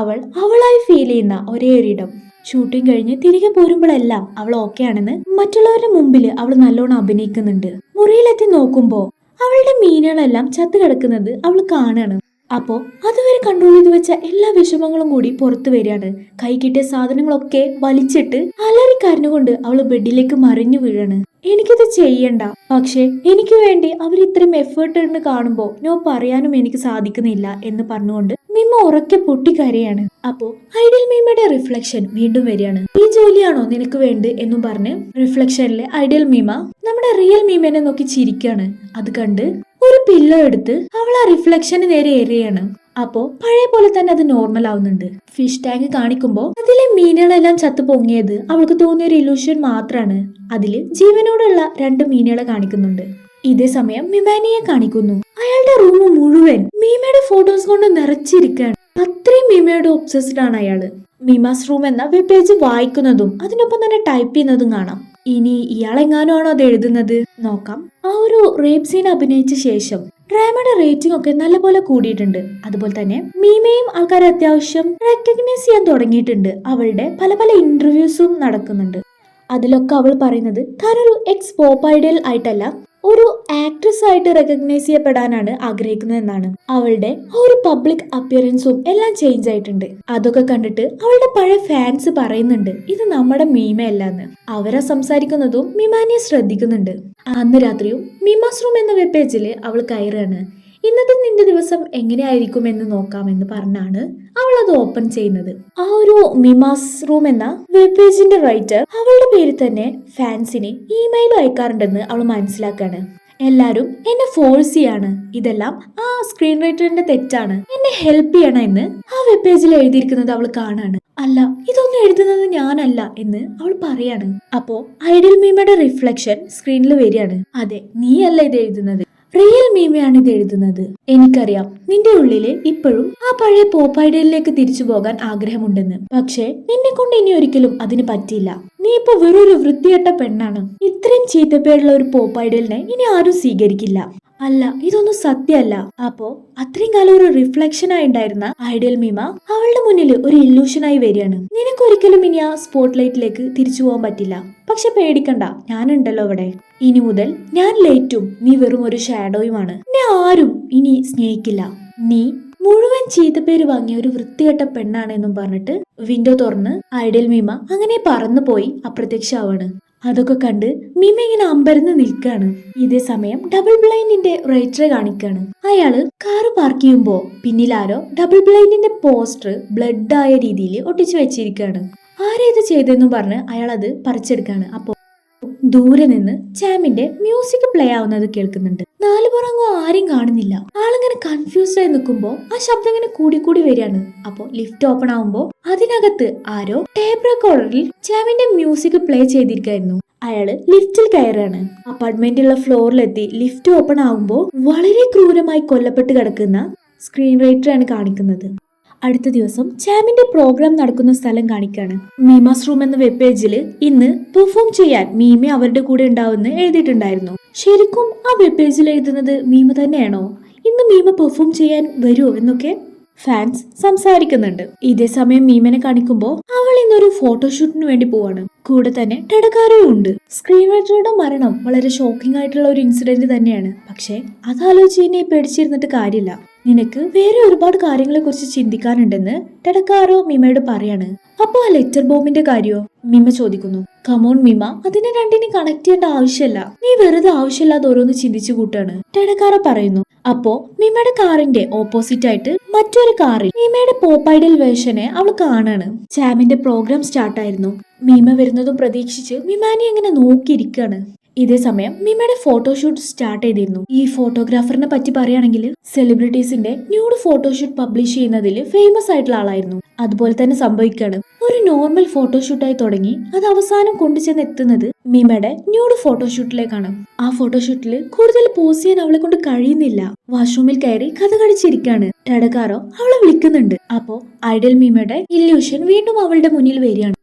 അവളായി ഫീൽ ചെയ്യുന്ന ഒരേ ഒരിടം. ഷൂട്ടിംഗ് കഴിഞ്ഞ് തിരികെ പോരുമ്പോഴെല്ലാം അവൾ ഓക്കെ ആണെന്ന് മറ്റുള്ളവരുടെ മുമ്പിൽ അവൾ നല്ലോണം അഭിനയിക്കുന്നുണ്ട്. മുറിയിലെത്തി നോക്കുമ്പോ അവളുടെ മീനുകളെല്ലാം ചത്തു കിടക്കുന്നത് അവൾ കാണാണ്. അപ്പോ അതുവരെ കൺട്രോൾ ചെയ്ത് വെച്ച എല്ലാ വിഷമങ്ങളും കൂടി പുറത്തു വരികയാണ്. കൈ കിട്ടിയ സാധനങ്ങളൊക്കെ വലിച്ചിട്ട് അലറിക്കരഞ്ഞുകൊണ്ട് അവള് ബെഡിലേക്ക് മറിഞ്ഞു വീഴാണ്. എനിക്കിത് ചെയ്യണ്ട, പക്ഷെ എനിക്ക് വേണ്ടി അവർ ഇത്രയും എഫേർട്ട് ഇടുന്ന് കാണുമ്പോ നോ പറയാനും എനിക്ക് സാധിക്കുന്നില്ല എന്ന് പറഞ്ഞുകൊണ്ട് മീമ ഉറക്കെ പൊട്ടിക്കരയാണ്. അപ്പോ ഐഡിയൽ മീമയുടെ റിഫ്ലക്ഷൻ വീണ്ടും വരികയാണ്. ഈ ജോലിയാണോ നിനക്ക് വേണ്ട എന്നും പറഞ്ഞ് റിഫ്ലക്ഷനിലെ ഐഡിയൽ മീമ നമ്മുടെ റിയൽ മീമനെ നോക്കി ചിരിക്കാണ്. അത് കണ്ട് ഒരു പില്ലോ എടുത്ത് അവൾ ആ റിഫ്ലക്ഷന് നേരെ എറിയാണ്. അപ്പോ പഴയ പോലെ തന്നെ അത് നോർമൽ ആവുന്നുണ്ട്. ഫിഷ് ടാങ്ക് കാണിക്കുമ്പോ അതിലെ മീനുകളെല്ലാം ചത്തു പൊങ്ങിയത് അവൾക്ക് തോന്നിയ ഒരു ഇലൂഷൻ മാത്രമാണ്. അതില് ജീവനോടുള്ള 2 മീനുകളെ കാണിക്കുന്നുണ്ട്. ഇതേ സമയം മിമാനിയെ കാണിക്കുന്നു. അയാളുടെ റൂം മുഴുവൻ മീമയുടെ ഫോട്ടോസ് കൊണ്ട് നിറച്ചിരിക്കുകയാണ്. അത്രയും മീമയുടെ ഒബ്സസ്ഡ് ആണ് അയാള്. മീമാസ് റൂം എന്ന വെബ് പേജ് വായിക്കുന്നതും അതിനൊപ്പം തന്നെ ടൈപ്പ് ചെയ്യുന്നതും കാണാം. ഇനി ഇയാളെങ്ങാനും ആണോ അത് എഴുതുന്നത് നോക്കാം. ആ ഒരു റേപ്പ് സീൻ അഭിനയിച്ച ശേഷം ഡ്രാമയുടെ റേറ്റിംഗ് ഒക്കെ നല്ലപോലെ കൂടിയിട്ടുണ്ട്. അതുപോലെ തന്നെ മീമയും ആൾക്കാർ അത്യാവശ്യം റെക്കഗ്നൈസ് ചെയ്യാൻ തുടങ്ങിയിട്ടുണ്ട്. അവളുടെ പല പല ഇന്റർവ്യൂസും നടക്കുന്നുണ്ട്. അതിലൊക്കെ അവൾ പറയുന്നത് താനൊരു എക്സ് പോപ്പ് ഐഡൽ ആയിട്ടല്ല, ഒരു ആക്ട്രസ് ആയിട്ട് റെക്കഗ്നൈസ് ചെയ്യപ്പെടാനാണ് ആഗ്രഹിക്കുന്നത് എന്നാണ്. അവളുടെ ആ ഒരു പബ്ലിക് അപ്പിയറൻസും എല്ലാം ചേഞ്ച് ആയിട്ടുണ്ട്. അതൊക്കെ കണ്ടിട്ട് അവളുടെ പഴയ ഫാൻസ് പറയുന്നുണ്ട് ഇത് നമ്മുടെ മീമയല്ലാന്ന്. അവരെ സംസാരിക്കുന്നതും മിമാനിയെ ശ്രദ്ധിക്കുന്നുണ്ട്. അന്ന് രാത്രിയും മീമാസ് റൂം എന്ന വെബ് പേജിൽ അവൾ കയറാണ്. ഇന്നത്തെ നിന്റെ ദിവസം എങ്ങനെയായിരിക്കും എന്ന് നോക്കാമെന്ന് പറഞ്ഞാണ് അവൾ അത് ഓപ്പൺ ചെയ്യുന്നത്. ആ ഒരു മീമാസ് റൂം എന്ന വെബ് പേജിന്റെ റൈറ്റർ അവളുടെ പേര് തന്നെ ഫാൻസിന് ഇമെയിൽ അയക്കാറുണ്ടെന്ന് അവൾ മനസ്സിലാക്കാണ്. എല്ലാരും എന്നെ ഫോഴ്സ് ചെയ്യാണ്, ഇതെല്ലാം ആ സ്ക്രീൻ റൈറ്ററിന്റെ തെറ്റാണ്, എന്നെ ഹെൽപ്പ് ചെയ്യണം എന്ന് ആ വെബ് പേജിൽ എഴുതിയിരിക്കുന്നത് അവൾ കാണാണ്. അല്ല, ഇതൊന്നും എഴുതുന്നത് ഞാനല്ല എന്ന് അവൾ പറയാണ്. അപ്പോ ഐഡിയൽ മീമയുടെ റിഫ്ലക്ഷൻ സ്ക്രീനിൽ വരികയാണ്. അതെ, നീയല്ല ഇത് എഴുതുന്നത്, റിയൽ മീമയാണ് ഇത് എഴുതുന്നത്. എനിക്കറിയാം നിന്റെ ഉള്ളില് ഇപ്പോഴും ആ പഴയ പോപ്പ് ഐഡിയലിലേക്ക് തിരിച്ചു പോകാൻ ആഗ്രഹമുണ്ടെന്ന്. പക്ഷെ നിന്നെ കൊണ്ട് ഇനി ഒരിക്കലും അതിന് പറ്റില്ല. നീ ഇപ്പൊ വെറൊരു വൃത്തികെട്ട പെണ്ണാണ്. ഇത്രയും ചീത്തപ്പേരുള്ള ഒരു പോപ്പ് ഐഡിയലിനെ ഇനി ആരും സ്വീകരിക്കില്ല. അല്ല, ഇതൊന്നും സത്യമല്ല. അപ്പോ അത്രയും കാലം ഒരു റിഫ്ലക്ഷൻ ആയി ഉണ്ടായിരുന്ന ഐഡിയൽ മീമ അവളുടെ മുന്നിൽ ഒരു ഇല്യൂഷനായി വരികയാണ്. നിനക്കൊരിക്കലും ഇനി ആ സ്പോട്ട് ലൈറ്റിലേക്ക് തിരിച്ചു പോകാൻ പറ്റില്ല. പക്ഷെ പേടിക്കണ്ട, ഞാനുണ്ടല്ലോ അവിടെ. ഇനി മുതൽ ഞാൻ ലേറ്റും നീ വെറും ഒരു ഷാഡോയുമാണ്. എന്നെ ആരും ഇനി സ്നേഹിക്കില്ല. നീ മുഴുവൻ ചീത്തപ്പേര് വാങ്ങിയ ഒരു വൃത്തികെട്ട പെണ്ണാണെന്നും പറഞ്ഞിട്ട് വിൻഡോ തുറന്ന് ഐഡിയൽ മീമ അങ്ങനെ പറന്നു പോയി അപ്രത്യക്ഷമാവാണ്. അതൊക്കെ കണ്ട് മീമ ഇങ്ങനെ അമ്പരന്ന് നിൽക്കാണ്. ഇതേ സമയം ഡബിൾ ബ്ലൈൻഡിന്റെ റൈറ്ററെ കാണിക്കാണ്. അയാള് കാറ് പാർക്ക് ചെയ്യുമ്പോ പിന്നിലാരോ ഡബിൾ ബ്ലൈൻഡിന്റെ പോസ്റ്റർ ബ്ലഡ് ആയ രീതിയിൽ ഒട്ടിച്ചു വെച്ചിരിക്കുകയാണ്. ആരാ ഇത് ചെയ്തെന്നും പറഞ്ഞ് അയാൾ അത് പറിച്ചെടുക്കാണ്. അപ്പോ ദൂരെ നിന്ന് ചാമിന്റെ മ്യൂസിക് പ്ലേ ആവുന്നത് കേൾക്കുന്നുണ്ട്. നാലുപുറങ്ങോ ആരും കാണുന്നില്ല. ആളിങ്ങനെ കൺഫ്യൂസ്ഡ് ആയി നിൽക്കുമ്പോ ആ ശബ്ദം ഇങ്ങനെ കൂടി വരികയാണ്. അപ്പോ ലിഫ്റ്റ് ഓപ്പൺ ആവുമ്പോ അതിനകത്ത് ആരോ ടേപ്പ് റെക്കോർഡറിൽ ചാമിന്റെ മ്യൂസിക് പ്ലേ ചെയ്തിരിക്കായിരുന്നു. അയാള് ലിഫ്റ്റിൽ കയറാണ്. അപ്പാർട്ട്മെന്റിലുള്ള ഫ്ലോറിലെത്തി ലിഫ്റ്റ് ഓപ്പൺ ആവുമ്പോ വളരെ ക്രൂരമായി കൊല്ലപ്പെട്ട് കിടക്കുന്ന സ്ക്രീൻ റൈറ്ററാണ് കാണിക്കുന്നത്. അടുത്ത ദിവസം ചാമിന്റെ പ്രോഗ്രാം നടക്കുന്ന സ്ഥലം കാണിക്കാണ്. മീമാസ് റൂം എന്ന വെബ് പേജില് ഇന്ന് പെർഫോം ചെയ്യാൻ മീമ അവരുടെ കൂടെ ഉണ്ടാവുമെന്ന് എഴുതിയിട്ടുണ്ടായിരുന്നു. ശരിക്കും ആ വെബ് പേജിൽ എഴുതുന്നത് മീമ തന്നെയാണോ? ഇന്ന് മീമ പെർഫോം ചെയ്യാൻ വരുമോ എന്നൊക്കെ ഫാൻസ് സംസാരിക്കുന്നുണ്ട്. ഇതേ സമയം മീമനെ കാണിക്കുമ്പോ അവൾ ഇന്നൊരു ഫോട്ടോഷൂട്ടിന് വേണ്ടി പോവാണ്. കൂടെ തന്നെ ടെഡക്കാരയും ഉണ്ട്. സ്ക്രീൻ റൈറ്ററുടെ മരണം വളരെ ഷോക്കിംഗ് ആയിട്ടുള്ള ഒരു ഇൻസിഡന്റ് തന്നെയാണ്. പക്ഷെ അതാലോചിച്ച് ഇനി പേടിച്ചിരുന്നിട്ട് കാര്യമില്ല. നിനക്ക് വേറെ ഒരുപാട് കാര്യങ്ങളെ കുറിച്ച് ചിന്തിക്കാനുണ്ടെന്ന് ടെഡക്കാരോ മീമയോട് പറയാണ്. അപ്പൊ ആ ലെറ്റർ ബോംബിന്റെ കാര്യോ മീമ ചോദിക്കുന്നു. കമോൺ മീമ, അതിനെ രണ്ടിനെ കണക്ട് ചെയ്യേണ്ട ആവശ്യമല്ല. നീ വെറുതെ ആവശ്യമില്ലാതെ ഓരോന്ന് ചിന്തിച്ചു കൂട്ടാണ്, ടെഡക്കാരോ പറയുന്നു. അപ്പോ മീമയുടെ കാറിന്റെ ഓപ്പോസിറ്റ് ആയിട്ട് മറ്റൊരു കാറിൽ മീമയുടെ പോപ്പ് ഐഡൽ വേർഷനെ അവൾ കാണാണ്. ചാമിന്റെ പ്രോഗ്രാം സ്റ്റാർട്ടായിരുന്നു. മീമ വരുന്നതും പ്രതീക്ഷിച്ച് മിമാനി അങ്ങനെ നോക്കിയിരിക്കാണ്. ഇതേ സമയം മീമയുടെ ഫോട്ടോഷൂട്ട് സ്റ്റാർട്ട് ചെയ്തിരുന്നു. ഈ ഫോട്ടോഗ്രാഫറിനെ പറ്റി പറയുകയാണെങ്കിൽ സെലിബ്രിറ്റീസിന്റെ ന്യൂഡ് ഫോട്ടോഷൂട്ട് പബ്ലിഷ് ചെയ്യുന്നതിൽ ഫേമസ് ആയിട്ടുള്ള ആളായിരുന്നു. അതുപോലെ തന്നെ സംഭവിക്കാണ്. ഒരു നോർമൽ ഫോട്ടോഷൂട്ടായി തുടങ്ങി അത് അവസാനം കൊണ്ടുചെന്ന് എത്തുന്നത് മീമയുടെ ന്യൂഡ് ഫോട്ടോഷൂട്ടിലേക്കാണ്. ആ ഫോട്ടോഷൂട്ടിൽ കൂടുതൽ പോസ് ചെയ്യാൻ അവളെ കൊണ്ട് കഴിയുന്നില്ല. വാഷ്റൂമിൽ കയറി കഥ കടിച്ചിരിക്കാണ്. ടെഡക്കാരോ അവളെ വിളിക്കുന്നുണ്ട്. അപ്പോ ഐഡൽ മീമയുടെ ഇല്യൂഷൻ വീണ്ടും അവളുടെ മുന്നിൽ വരികയാണ്.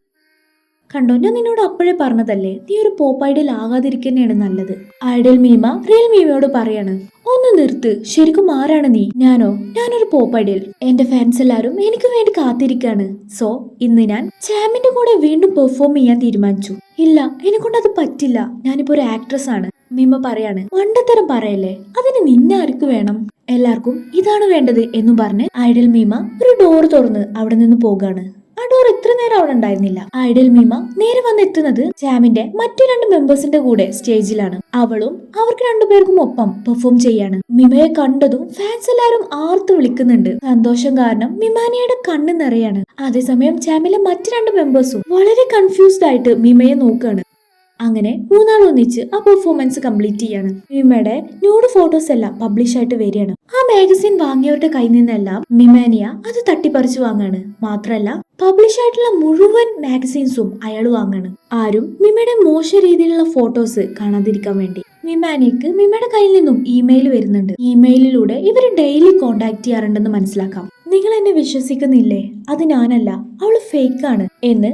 കണ്ടോ, ഞാൻ നിന്നോട് അപ്പോഴേ പറഞ്ഞതല്ലേ, നീ ഒരു പോപ്പ് ഐഡിയൽ ആകാതിരിക്കുന്നതാണ് നല്ലത്. ഐഡിയൽ മീമ റിയൽ മീമയോട് പറയാണ്, ഒന്ന് നിർത്ത്, ശരിക്കും ആരാണ് നീ? ഞാനൊരു പോപ്പ് ഐഡിയൽ. എന്റെ ഫാൻസ് എല്ലാരും എനിക്ക് വേണ്ടി കാത്തിരിക്കാണ്. സോ ഇന്ന് ഞാൻ ചാമിന്റെ കൂടെ വീണ്ടും പെർഫോം ചെയ്യാൻ തീരുമാനിച്ചു. ഇല്ല, എന്നെക്കൊണ്ടത് പറ്റില്ല, ഞാനിപ്പോ ഒരു ആക്ട്രസ് ആണ്. മീമ പറയാണ്, മണ്ടത്തരം പറയല്ലേ, അതിന് നിന്നെ ആർക്ക് വേണം? എല്ലാവർക്കും ഇതാണ് വേണ്ടത് എന്നും പറഞ്ഞ് ഐഡിയൽ മീമ ഒരു ഡോർ തുറന്ന് അവിടെ നിന്ന് പോകാണ്. ആ ഡോർ ഇത്ര നേരം അവിടെ ഉണ്ടായിരുന്നില്ല. ഐഡിയൽ മീമ നേരെ വന്നെത്തുന്നത് ജാമിന്റെ മറ്റു 2 മെമ്പേഴ്സിന്റെ കൂടെ സ്റ്റേജിലാണ്. അവളും അവർക്ക് 2 പേർക്കും ഒപ്പം പെർഫോം ചെയ്യാണ്. മിമയെ കണ്ടതും ഫാൻസ് എല്ലാരും ആർത്ത് വിളിക്കുന്നുണ്ട്. സന്തോഷം കാരണം മിമാനിയുടെ കണ്ണ് നിറയാണ്. അതേസമയം ജാമിലെ മറ്റു 2 മെമ്പേഴ്സും വളരെ കൺഫ്യൂസ്ഡ് ആയിട്ട് മിമയെ നോക്കാണ്. അങ്ങനെ 3 ആൾ ഒന്നിച്ച് ആ പെർഫോമൻസ് കംപ്ലീറ്റ് ചെയ്യാണ്. മിമയുടെ ന്യൂഡ് ഫോട്ടോസ് എല്ലാം പബ്ലിഷ് ആയിട്ട് വരികയാണ്. ആ മാഗസിൻ വാങ്ങിയവരുടെ കയ്യിൽ നിന്നെല്ലാം മിമാനിയ അത് തട്ടിപ്പറിച്ചു വാങ്ങാണ്. മാത്രല്ല പബ്ലിഷ് ആയിട്ടുള്ള മുഴുവൻ മാഗസീൻസും അയാൾ വാങ്ങാണ്. ആരും മിമയുടെ മോശം രീതിയിലുള്ള ഫോട്ടോസ് കാണാതിരിക്കാൻ വേണ്ടി. മിമാനിക്ക് മിമയുടെ കയ്യിൽ നിന്നും ഇമെയിൽ വരുന്നുണ്ട്. ഇമെയിലിലൂടെ ഇവർ ഡെയിലി കോണ്ടാക്ട് ചെയ്യാറുണ്ടെന്ന് മനസ്സിലാക്കാം. നിങ്ങൾ എന്നെ വിശ്വസിക്കുന്നില്ലേ? അത് ഞാനല്ല, അവള് ഫേക്ക് ആണ് എന്ന്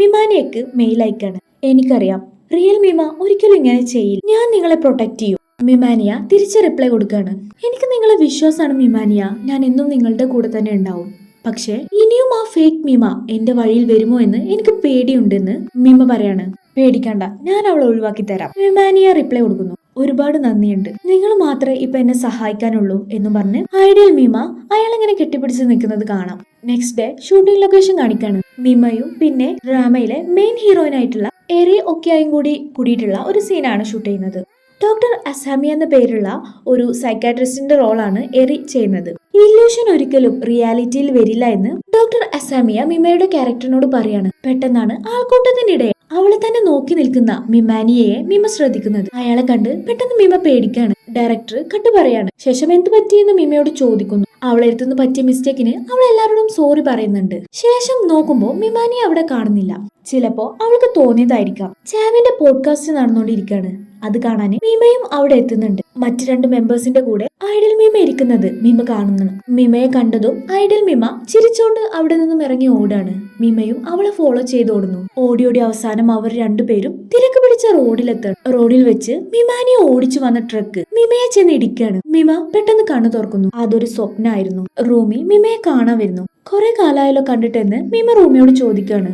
മിമാനിയക്ക് മെയിൽ അയക്കാണ്. എനിക്കറിയാം, റിയൽ മീമ ഒരിക്കലും ഇങ്ങനെ ചെയ്യില്ല, ഞാൻ നിങ്ങളെ പ്രൊട്ടക്ട് ചെയ്യും. മിമാനിയ തിരിച്ച് റിപ്ലൈ കൊടുക്കാണ്. എനിക്ക് നിങ്ങളെ വിശ്വാസമാണ് മിമാനിയ, ഞാൻ എന്നും നിങ്ങളുടെ കൂടെ തന്നെ ഉണ്ടാവും. പക്ഷെ ഇനിയും ആ ഫേക്ക് മീമ എന്റെ വഴിയിൽ വരുമോ എന്ന് എനിക്ക് പേടിയുണ്ടെന്ന് മീമ പറയാണ്. പേടിക്കണ്ട, ഞാൻ അവളെ ഒഴിവാക്കി തരാം. മിമാനിയ റിപ്ലൈ കൊടുക്കുന്നു. ഒരുപാട് നന്ദിയുണ്ട്, നിങ്ങൾ മാത്രമേ ഇപ്പൊ എന്നെ സഹായിക്കാനുള്ളൂ എന്നും പറഞ്ഞ് ഐഡിയൽ മീമ അയാളിങ്ങനെ കെട്ടിപ്പിടിച്ച് നിൽക്കുന്നത് കാണാം. നെക്സ്റ്റ് ഡേ ഷൂട്ടിംഗ് ലൊക്കേഷൻ കാണിക്കാണ്. മീമയും പിന്നെ ഡ്രാമയിലെ മെയിൻ ഹീറോയിനായിട്ടുള്ള എറി ഒക്കെയായും കൂടിയിട്ടുള്ള ഒരു സീനാണ് ഷൂട്ട് ചെയ്യുന്നത്. ഡോക്ടർ അസാമി എന്ന പേരുള്ള ഒരു സൈക്കാട്രിസ്റ്റിന്റെ റോളാണ് എറി ചെയ്യുന്നത്. ഇല്യൂഷൻ ഒരിക്കലും റിയാലിറ്റിയിൽ വരില്ല എന്ന് ഡോക്ടർ അസാമിയ മിമയുടെ ക്യാരക്ടറിനോട് പറയാണ്. പെട്ടെന്നാണ് ആൾക്കൂട്ടത്തിനിടെ അവളെ തന്നെ നോക്കി നിൽക്കുന്ന മിമാനിയയെ മിമ ശ്രദ്ധിക്കുന്നത്. അയാളെ കണ്ട് പെട്ടെന്ന് മിമ പേടിക്കാണ്. ഡയറക്ടർ കട്ട് പറയാണ്. ശേഷം എന്ത് പറ്റിയെന്ന് മിമയോട് ചോദിക്കുന്നു. അവളെ അടുത്തുനിന്ന് പറ്റിയ മിസ്റ്റേക്കിന് അവൾ എല്ലാവരോടും സോറി പറയുന്നുണ്ട്. ശേഷം നോക്കുമ്പോൾ മിമാനിയെ അവിടെ കാണുന്നില്ല. ചിലപ്പോ അവൾക്ക് തോന്നിയതായിരിക്കാം. ചാമിന്റെ പോഡ്കാസ്റ്റ് നടന്നുകൊണ്ടിരിക്കുകയാണ്. അത് കാണാൻ മീമയും അവിടെ എത്തുന്നുണ്ട്. മറ്റു 2 മെമ്പേഴ്സിന്റെ കൂടെ ഐഡിയൽ മീമ ഇരിക്കുന്നത് മീമ കാണുന്നു. മീമയെ കണ്ടതും ഐഡിയൽ മീമ ചിരിച്ചോണ്ട് അവിടെ നിന്നും ഇറങ്ങി ഓടാണ്. മീമയും അവളെ ഫോളോ ചെയ്ത് ഓടുന്നു. ഓടി അവസാനം അവർ 2 പേരും തിരക്ക് പിടിച്ച റോഡിലെത്താണ്. റോഡിൽ വെച്ച് മിമാനിയെ ഓടിച്ചു വന്ന ട്രക്ക് മീമയെ ചെന്ന് ഇടിക്കാണ്. മീമ പെട്ടെന്ന് കണ്ണു തുറക്കുന്നു. അതൊരു സ്വപ്നമായിരുന്നു. റൂമി മീമയെ കാണാൻ വരുന്നു. കുറെ കാലമായല്ലോ കണ്ടിട്ടെന്ന് മീമ റൂമിയോട് ചോദിക്കാണ്.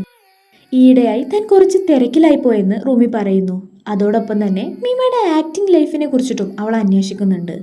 ഈയിടെയായി താൻ കുറച്ച് തിരക്കിലായി പോയെന്ന് റൂമി പറയുന്നു. അതോടൊപ്പം തന്നെ മീമയുടെ ആക്ടിംഗ് ലൈഫിനെ കുറിച്ചിട്ടും അവൾ അന്വേഷിക്കുന്നുണ്ട്.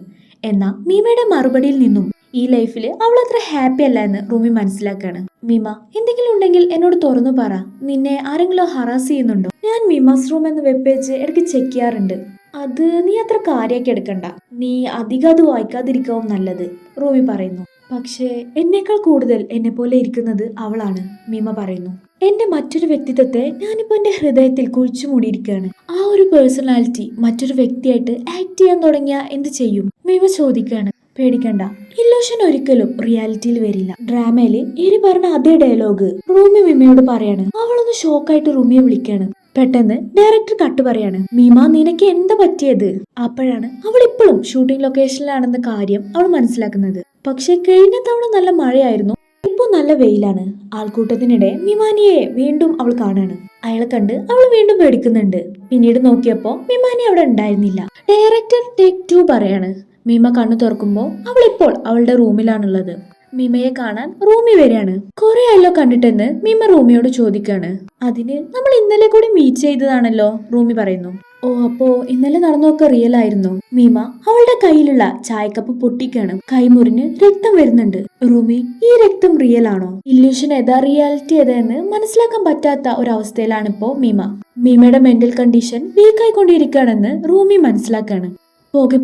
എന്നാൽ മീമയുടെ മറുപടിയിൽ നിന്നും ഈ ലൈഫിൽ അവൾ അത്ര ഹാപ്പി അല്ല എന്ന് റൂമി മനസ്സിലാക്കാണ്. മീമ, എന്തെങ്കിലും ഉണ്ടെങ്കിൽ എന്നോട് തുറന്നു പറ. നിന്നെ ആരെങ്കിലും ഹറാസ് ചെയ്യുന്നുണ്ടോ? ഞാൻ മീമാസ് റൂം എന്ന വെബ് പേജ് ഇടയ്ക്ക് ചെക്ക് ചെയ്യാറുണ്ട്. അത് നീ അത്ര കാര്യമാക്കി എടുക്കണ്ട. നീ അധികം അത് വായിക്കാതിരിക്കാവും നല്ലത്, റൂമി പറയുന്നു. പക്ഷേ എന്നേക്കാൾ കൂടുതൽ എന്നെ പോലെ ഇരിക്കുന്നത് അവളാണ്, മീമ പറയുന്നു. എന്റെ മറ്റൊരു വ്യക്തിത്വത്തെ ഞാനിപ്പോ എന്റെ ഹൃദയത്തിൽ കുഴിച്ചു മൂടിയിരിക്കുകയാണ്. ആ ഒരു പേഴ്സണാലിറ്റി മറ്റൊരു വ്യക്തിയായിട്ട് ആക്ട് ചെയ്യാൻ തുടങ്ങിയ എന്ത് ചെയ്യും? മീമ ചോദിക്കാണ്. പേടിക്കണ്ട, ഇല്യൂഷൻ ഒരിക്കലും റിയാലിറ്റിയിൽ വരില്ല. ഡ്രാമയില് എരി പറഞ്ഞ അതേ ഡയലോഗ് റൂമി മീമയോട് പറയാണ്. അവളൊന്ന് ഷോക്കായിട്ട് റൂമിയെ വിളിക്കാണ്. പെട്ടെന്ന് ഡയറക്ടർ കട്ട് പറയാണ്. മീമ, നിനക്ക് എന്താ പറ്റിയത്? അപ്പോഴാണ് അവൾ ഇപ്പോഴും ഷൂട്ടിംഗ് ലൊക്കേഷനിലാണെന്ന കാര്യം അവൾ മനസ്സിലാക്കുന്നത്. പക്ഷെ കഴിഞ്ഞ തവണ നല്ല മഴയായിരുന്നു, ഇപ്പൊ നല്ല വെയിലാണ്. ആൾക്കൂട്ടത്തിനിടെ മിമാനിയെ വീണ്ടും അവൾ കാണാണ്. അയാളെ കണ്ട് അവൾ വീണ്ടും പേടിക്കുന്നുണ്ട്. പിന്നീട് നോക്കിയപ്പോ മിമാനി അവിടെ ഉണ്ടായിരുന്നില്ല. ഡയറക്ടർ ടേക്ക് 2 പറയാണ്. മീമ കണ്ണു തുറക്കുമ്പോ അവൾ ഇപ്പോൾ അവളുടെ റൂമിലാണുള്ളത്. മീമയെ കാണാൻ റൂമി വരികയാണ്. കുറെ ആയല്ലോ കണ്ടിട്ടെന്ന് മീമ റൂമിയോട് ചോദിക്കാണ്. അതിന് നമ്മൾ ഇന്നലെ കൂടി മീറ്റ് ചെയ്തതാണല്ലോ, റൂമി പറയുന്നു. ഓ, അപ്പോ ഇന്നലെ നടന്നൊക്കെ റിയൽ ആയിരുന്നു. മീമ അവളുടെ കയ്യിലുള്ള ചായക്കപ്പ് പൊട്ടിക്കാണ്. കൈമുറിഞ്ഞ് രക്തം വരുന്നുണ്ട്. റൂമി, ഈ രക്തം റിയൽ ആണോ? ഇല്യൂഷൻ ഏതാ റിയാലിറ്റി ഏതാ എന്ന് മനസ്സിലാക്കാൻ പറ്റാത്ത ഒരവസ്ഥയിലാണ് ഇപ്പോ മീമ. മീമയുടെ മെന്റൽ കണ്ടീഷൻ വീക്ക് ആയിക്കൊണ്ടിരിക്കുകയാണെന്ന് റൂമി മനസ്സിലാക്കാണ്. പോകെ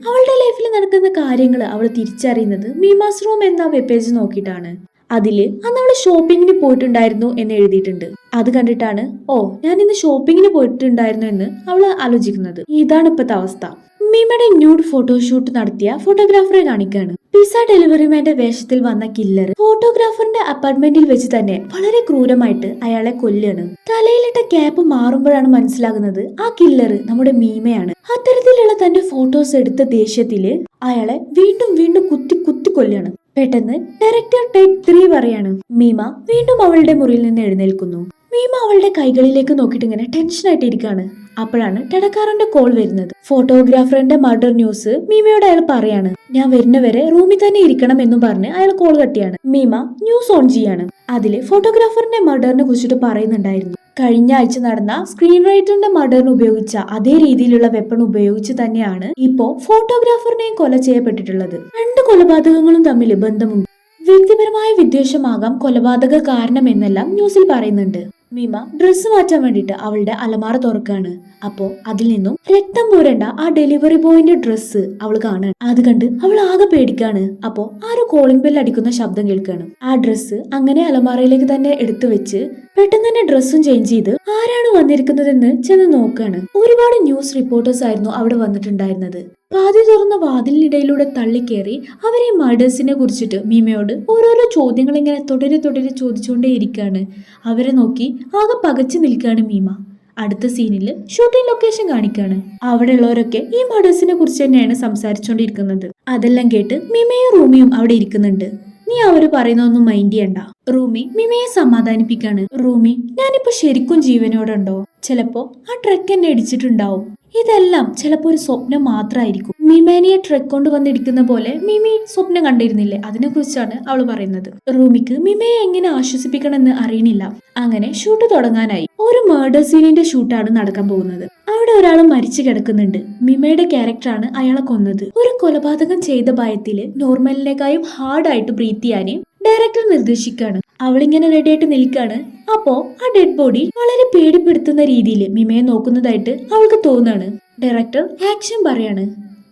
അവളുടെ ലൈഫിൽ നടക്കുന്ന കാര്യങ്ങൾ അവൾ തിരിച്ചറിയുന്നത് മീമാസ് റൂം എന്ന വെബ് പേജ് നോക്കിയിട്ടാണ്. അതില് അന്ന് അവള് ഷോപ്പിങ്ങിന് പോയിട്ടുണ്ടായിരുന്നു എന്ന് എഴുതിയിട്ടുണ്ട്. അത് കണ്ടിട്ടാണ് ഞാൻ ഇന്ന് ഷോപ്പിങ്ങിന് പോയിട്ടുണ്ടായിരുന്നു എന്ന് അവള് ആലോചിക്കുന്നത്. ഇതാണ് ഇപ്പത്തെ അവസ്ഥ. മീമയുടെ ന്യൂഡ് ഫോട്ടോഷൂട്ട് നടത്തിയ ഫോട്ടോഗ്രാഫറെ കാണിക്കാണ്. പിസ്സ ഡെലിവറിമാന്റെ വേഷത്തിൽ വന്ന കില്ലർ ഫോട്ടോഗ്രാഫറിന്റെ അപ്പാർട്ട്മെന്റിൽ വെച്ച് തന്നെ വളരെ ക്രൂരമായിട്ട് അയാളെ കൊല്ലാണ്. തലയിലിട്ട ക്യാപ്പ് മാറുമ്പോഴാണ് മനസ്സിലാകുന്നത് ആ കില്ലർ നമ്മുടെ മീമയാണ്. അത്തരത്തിലുള്ള തന്റെ ഫോട്ടോസ് എടുത്ത ദേഷ്യത്തില് അയാളെ വീണ്ടും കുത്തി കൊല്ലാണ്. പെട്ടെന്ന് ഡയറക്ടർ ടേക്ക് 3 പറയാണ്. മീമ വീണ്ടും അവളുടെ മുറിയിൽ നിന്ന് എഴുന്നേൽക്കുന്നു. മീമ അവളുടെ കൈകളിലേക്ക് നോക്കിയിട്ട് ഇങ്ങനെ ടെൻഷനായിട്ട് ഇരിക്കാണ്. അപ്പോഴാണ് ടെടക്കാരന്റെ കോൾ വരുന്നത്. ഫോട്ടോഗ്രാഫറിന്റെ മർഡർ ന്യൂസ് മീമയോട് അയാൾ പറയാണ്. ഞാൻ വരുന്നവരെ റൂമിൽ തന്നെ ഇരിക്കണം എന്നും പറഞ്ഞ് അയാൾ കോൾ കട്ടിയാണ്. മീമ ന്യൂസ് ഓൺ ചെയ്യാണ്. അതില് ഫോട്ടോഗ്രാഫറിന്റെ മർഡറിനെ കുറിച്ചിട്ട് പറയുന്നുണ്ടായിരുന്നു. കഴിഞ്ഞ ആഴ്ച നടന്ന സ്ക്രീൻ റൈറ്ററിന്റെ മർഡറിന് ഉപയോഗിച്ച അതേ രീതിയിലുള്ള വെപ്പൺ ഉപയോഗിച്ച് തന്നെയാണ് ഇപ്പോ ഫോട്ടോഗ്രാഫറിനെയും കൊല ചെയ്യപ്പെട്ടിട്ടുള്ളത്. 2 കൊലപാതകങ്ങളും തമ്മിൽ ബന്ധമുണ്ട്. വ്യക്തിപരമായ വിദ്വേഷമാകാം കൊലപാതക കാരണമെന്നെല്ലാം ന്യൂസിൽ പറയുന്നുണ്ട്. മീമ ഡ്രസ്സ് മാറ്റാൻ വേണ്ടിട്ട് അവളുടെ അലമാര തുറക്കാണ്. അപ്പോ അതിൽ നിന്നും രക്തം പൂരണ്ട ആ ഡെലിവറി ബോയിന്റെ ഡ്രസ്സ് അവൾ കാണാണ്. അത് കണ്ട് അവൾ ആകെ പേടിക്കാണ്. അപ്പോ ആരോ കോളിംഗ് ബെൽ അടിക്കുന്ന ശബ്ദം കേൾക്കാണ്. ആ ഡ്രസ്സ് അങ്ങനെ അലമാരയിലേക്ക് തന്നെ എടുത്തു വെച്ച് പെട്ടെന്ന് തന്നെ ഡ്രസ്സും ചേഞ്ച് ചെയ്ത് ആരാണ് വന്നിരിക്കുന്നതെന്ന് ചെന്ന് നോക്കാണ്. ഒരുപാട് ന്യൂസ് റിപ്പോർട്ടേഴ്സ് ആയിരുന്നു അവിടെ വന്നിട്ടുണ്ടായിരുന്നത്. പാതി തുറന്ന വാതിലിനിടയിലൂടെ തള്ളിക്കേറി അവരെ മർഡേഴ്സിനെ കുറിച്ചിട്ട് മീമയോട് ഓരോരോ ചോദ്യങ്ങൾ ഇങ്ങനെ തുടരെ ചോദിച്ചുകൊണ്ടേ ഇരിക്കാണ്. അവരെ നോക്കി ആകെ പകച്ചു നിൽക്കാണ് മീമ. അടുത്ത സീനിൽ ഷൂട്ടിംഗ് ലൊക്കേഷൻ കാണിക്കാണ്. അവിടെ ഉള്ളവരൊക്കെ ഈ മർഡേഴ്സിനെ കുറിച്ച് തന്നെയാണ് സംസാരിച്ചുകൊണ്ടിരിക്കുന്നത്. അതെല്ലാം കേട്ട് മീമയും റൂമിയും അവിടെ ഇരിക്കുന്നുണ്ട്. നീ അവര് പറയുന്നൊന്നും മൈൻഡ് ചെയ്യണ്ട. റൂമി മിമയെ സമാധാനിപ്പിക്കാണ്. റൂമി, ഞാനിപ്പോ ശരിക്കും ജീവനോടുണ്ടോ? ചിലപ്പോ ആ ട്രക്ക് എന്നെ ഇടിച്ചിട്ടുണ്ടാവും. ഇതെല്ലാം ചിലപ്പോ ഒരു സ്വപ്നം മാത്രമായിരിക്കും. മിമാനിയെ ട്രക്ക് കൊണ്ട് വന്നിടിക്കുന്ന പോലെ മിമി സ്വപ്നം കണ്ടിരുന്നില്ലേ? അതിനെ കുറിച്ചാണ് അവള് പറയുന്നത്. റൂമിക്ക് മിമയെ എങ്ങനെ ആശ്വസിപ്പിക്കണമെന്ന് അറിയണില്ല. അങ്ങനെ ഷൂട്ട് തുടങ്ങാനായി. ഒരു മർഡർ സീനിന്റെ ഷൂട്ടാണ് നടക്കാൻ പോകുന്നത്. അവിടെ ഒരാൾ മരിച്ചു കിടക്കുന്നുണ്ട്. മിമയുടെ ക്യാരക്ടറാണ് അയാളെ കൊന്നത്. ഒരു കൊലപാതകം ചെയ്ത ഭയത്തില് നോർമലിനേക്കാളും ഹാർഡായിട്ട് ബ്രീത്ത് ചെയ്യാന് ഡയറക്ടർ നിർദ്ദേശിക്കാണ്. അവളിങ്ങനെ റെഡി ആയിട്ട് നിൽക്കാണ്. അപ്പോ ആ ഡെഡ് ബോഡി വളരെ പേടിപ്പെടുത്തുന്ന രീതിയിൽ മിമയെ നോക്കുന്നതായിട്ട് അവൾക്ക് തോന്നാണ്. ഡയറക്ടർ ആക്ഷൻ പറയാണ്.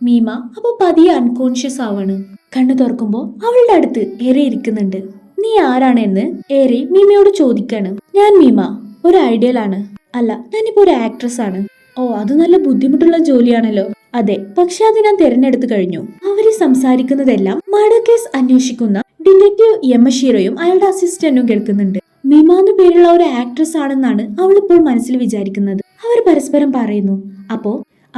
മീമ അപ്പൊ പതിയെ അൺകോൺഷ്യസ് ആവാണ്. കണ്ണു തുറക്കുമ്പോ അവളുടെ അടുത്ത് ഏറി ഇരിക്കുന്നുണ്ട്. നീ ആരാണെന്ന് ഏറി മീമയോട് ചോദിക്കാണ്. ഞാൻ മീമ, ഒരു ഐഡിയലാണ്. അല്ല, ഞാനിപ്പോ ഒരു ആക്ട്രസ് ആണ്. ഓ, അത് നല്ല ബുദ്ധിമുട്ടുള്ള ജോലിയാണല്ലോ. അതെ, പക്ഷെ അത് ഞാൻ തിരഞ്ഞെടുത്തു കഴിഞ്ഞു. അവര് സംസാരിക്കുന്നതെല്ലാം മർഡർ കേസ് അന്വേഷിക്കുന്ന ഡിറ്റക്റ്റീവ് യമഷീറോയും അയാളുടെ അസിസ്റ്റന്റും കേൾക്കുന്നുണ്ട്. മിമ എന്ന പേരുള്ള ഒരു ആക്ട്രസ് ആണെന്നാണ് അവൾ ഇപ്പോൾ മനസ്സിൽ വിചാരിക്കുന്നത്. അവർ പരസ്പരം പറയുന്നു.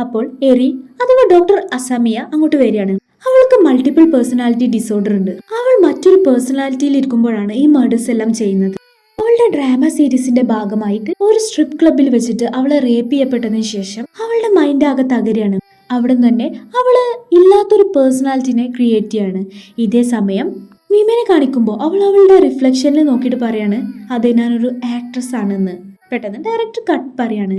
അപ്പോൾ എറി അഥവാ ഡോക്ടർ അസാമിയ അങ്ങോട്ട് വരികയാണ്. അവൾക്ക് മൾട്ടിപ്പിൾ പേഴ്സണാലിറ്റി ഡിസോർഡർ ഉണ്ട്. അവൾ മറ്റൊരു പേഴ്സണാലിറ്റിയിൽ ഇരിക്കുമ്പോഴാണ് ഈ മർഡേഴ്സ് എല്ലാം ചെയ്യുന്നത്. അവളുടെ ഡ്രാമ സീരീസിന്റെ ഭാഗമായിട്ട് ഒരു സ്ട്രിപ്പ് ക്ലബിൽ വെച്ചിട്ട് അവളെ റേപ്പ് ചെയ്യപ്പെട്ടതിന് ശേഷം അവളുടെ മൈൻഡ് ആകെ തകരുകയാണ്. അവിടെ തന്നെ അവള് ഇല്ലാത്തൊരു പേഴ്സണാലിറ്റിനെ ക്രിയേറ്റ് ചെയ്യാണ്. ഇതേ സമയം മീമനെ കാണിക്കുമ്പോൾ അവൾ അവളുടെ റിഫ്ലക്ഷനിൽ നോക്കിയിട്ട് പറയാണ്, അതെ ഞാനൊരു ആക്ട്രസ് ആണെന്ന്. പെട്ടെന്ന് ഡയറക്ടർ കട്ട് പറയാണ്.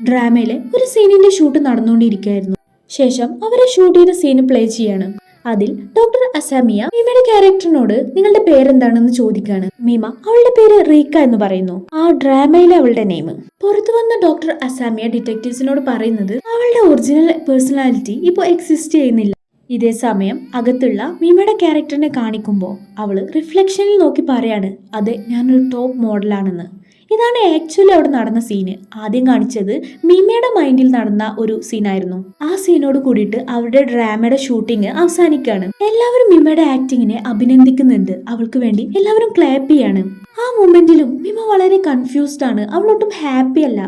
ഡ്രാമയിലെ ഒരു സീനിന്റെ ഷൂട്ട് നടന്നുകൊണ്ടിരിക്കുകയായിരുന്നു. ശേഷം അവരെ ഷൂട്ട് ചെയ്ത സീന് പ്ലേ ചെയ്യാണ്. അതിൽ ഡോക്ടർ അസാമിയ മീമയുടെ ക്യാരക്ടറിനോട് നിങ്ങളുടെ പേരെന്താണെന്ന് ചോദിക്കാണ്. മീമ അവളുടെ പേര് റീക്ക എന്ന് പറയുന്നു. ആ ഡ്രാമയിലെ അവളുടെ നെയിം. പുറത്തു വന്ന ഡോക്ടർ അസാമിയ ഡിറ്റക്റ്റീവ്സിനോട് പറയുന്നത് അവളുടെ ഒറിജിനൽ പേഴ്സണാലിറ്റി ഇപ്പോൾ എക്സിസ്റ്റ് ചെയ്യുന്നില്ല. ഇതേ സമയം അകത്തുള്ള മീമയുടെ ക്യാരക്ടറിനെ കാണിക്കുമ്പോൾ അവള് റിഫ്ലക്ഷനിൽ നോക്കി പറയാണ്, അതെ ഞാനൊരു ടോപ്പ് മോഡലാണെന്ന്. ഇതാണ് ആക്ച്വലി അവിടെ നടന്ന സീന്. ആദ്യം കാണിച്ചത് മീമയുടെ മൈൻഡിൽ നടന്ന ഒരു സീനായിരുന്നു. ആ സീനോട് കൂടിയിട്ട് അവരുടെ ഡ്രാമയുടെ ഷൂട്ടിങ് അവസാനിക്കാണ്. എല്ലാവരും മീമയുടെ ആക്ടിങ്ങിനെ അഭിനന്ദിക്കുന്നുണ്ട്. അവൾക്ക് വേണ്ടി എല്ലാവരും ക്ലാപ്പ് ചെയ്യാണ്. ആ മൊമെന്റിലും മീമ വളരെ കൺഫ്യൂസ്ഡ് ആണ്. അവളൊട്ടും ഹാപ്പി അല്ല.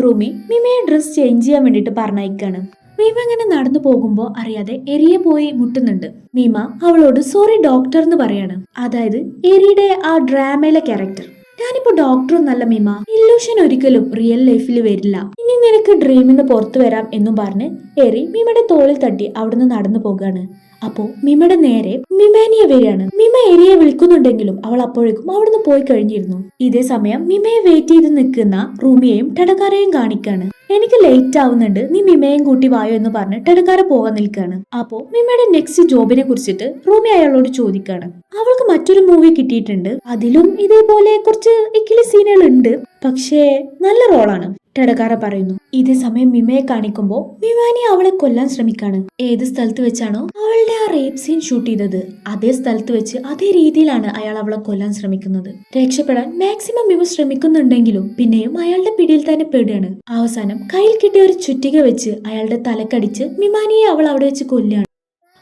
റൂമി മീമയെ ഡ്രസ് ചേഞ്ച് ചെയ്യാൻ വേണ്ടിയിട്ട് പറഞ്ഞയക്കാണ്. മീമ ഇങ്ങനെ നടന്നു പോകുമ്പോ അറിയാതെ എറിയെ പോയി മുട്ടുന്നുണ്ട്. മീമ അവളോട് സോറി ഡോക്ടർ എന്ന് പറയാണ്. അതായത് എറിയുടെ ആ ഡ്രാമയിലെ ക്യാരക്ടർ. ഞാനിപ്പോ ഡോക്ടറൊന്നല്ല മീമ, ഇല്യൂഷൻ ഒരിക്കലും റിയൽ ലൈഫിൽ വരില്ല, ഇനി നിനക്ക് ഡ്രീമിന്ന് പുറത്തു വരാം എന്നും പറഞ്ഞ് എറി മീമയുടെ തോളിൽ തട്ടി അവിടുന്ന് നടന്നു പോകാണ്. അപ്പോ മിമയുടെ നേരെ മിമാനിയെ വരികയാണ്. മിമ എരിയെ വിളിക്കുന്നുണ്ടെങ്കിലും അവൾ അപ്പോഴേക്കും അവിടുന്ന് പോയി കഴിഞ്ഞിരുന്നു. ഇതേ സമയം മിമയെ വെയിറ്റ് ചെയ്ത് നിൽക്കുന്ന റൂമിയെയും ടെടക്കാരെയും കാണിക്കാണ്. എനിക്ക് ലേറ്റ് ആവുന്നുണ്ട്, നീ മിമയും കൂട്ടി വായോ എന്ന് പറഞ്ഞ് ടെടക്കാര പോകാൻ നിൽക്കാണ്. അപ്പോ മിമയുടെ നെക്സ്റ്റ് ജോബിനെ കുറിച്ചിട്ട് റൂമി അയാളോട് ചോദിക്കാണ്. അവൾക്ക് മറ്റൊരു മൂവി കിട്ടിയിട്ടുണ്ട്, അതിലും ഇതേപോലെ കുറച്ച് ഇക്കിളി സീനുകൾ ഉണ്ട്, പക്ഷേ നല്ല റോളാണ് ടെടക്കാര പറയുന്നു. ഇതേ സമയം മിമയെ കാണിക്കുമ്പോ മിമാനി അവളെ കൊല്ലാൻ ശ്രമിക്കാണ്. ഏത് സ്ഥലത്ത് വെച്ചാണോ അവളുടെ ആ റേപ്പ് സീൻ ഷൂട്ട് ചെയ്തത് അതേ സ്ഥലത്ത് വെച്ച് അതേ രീതിയിലാണ് അയാൾ അവളെ കൊല്ലാൻ ശ്രമിക്കുന്നത്. രക്ഷപ്പെടാൻ മാക്സിമം മിമ ശ്രമിക്കുന്നുണ്ടെങ്കിലും പിന്നെയും അയാളുടെ പിടിയിൽ തന്നെ പെടുകയാണ്. അവസാനം കയ്യിൽ കിട്ടിയ ഒരു ചുറ്റിക വെച്ച് അയാളുടെ തലക്കടിച്ച് മിമാനിയെ അവൾ അവിടെ വെച്ച് കൊല്ലുകയാണ്.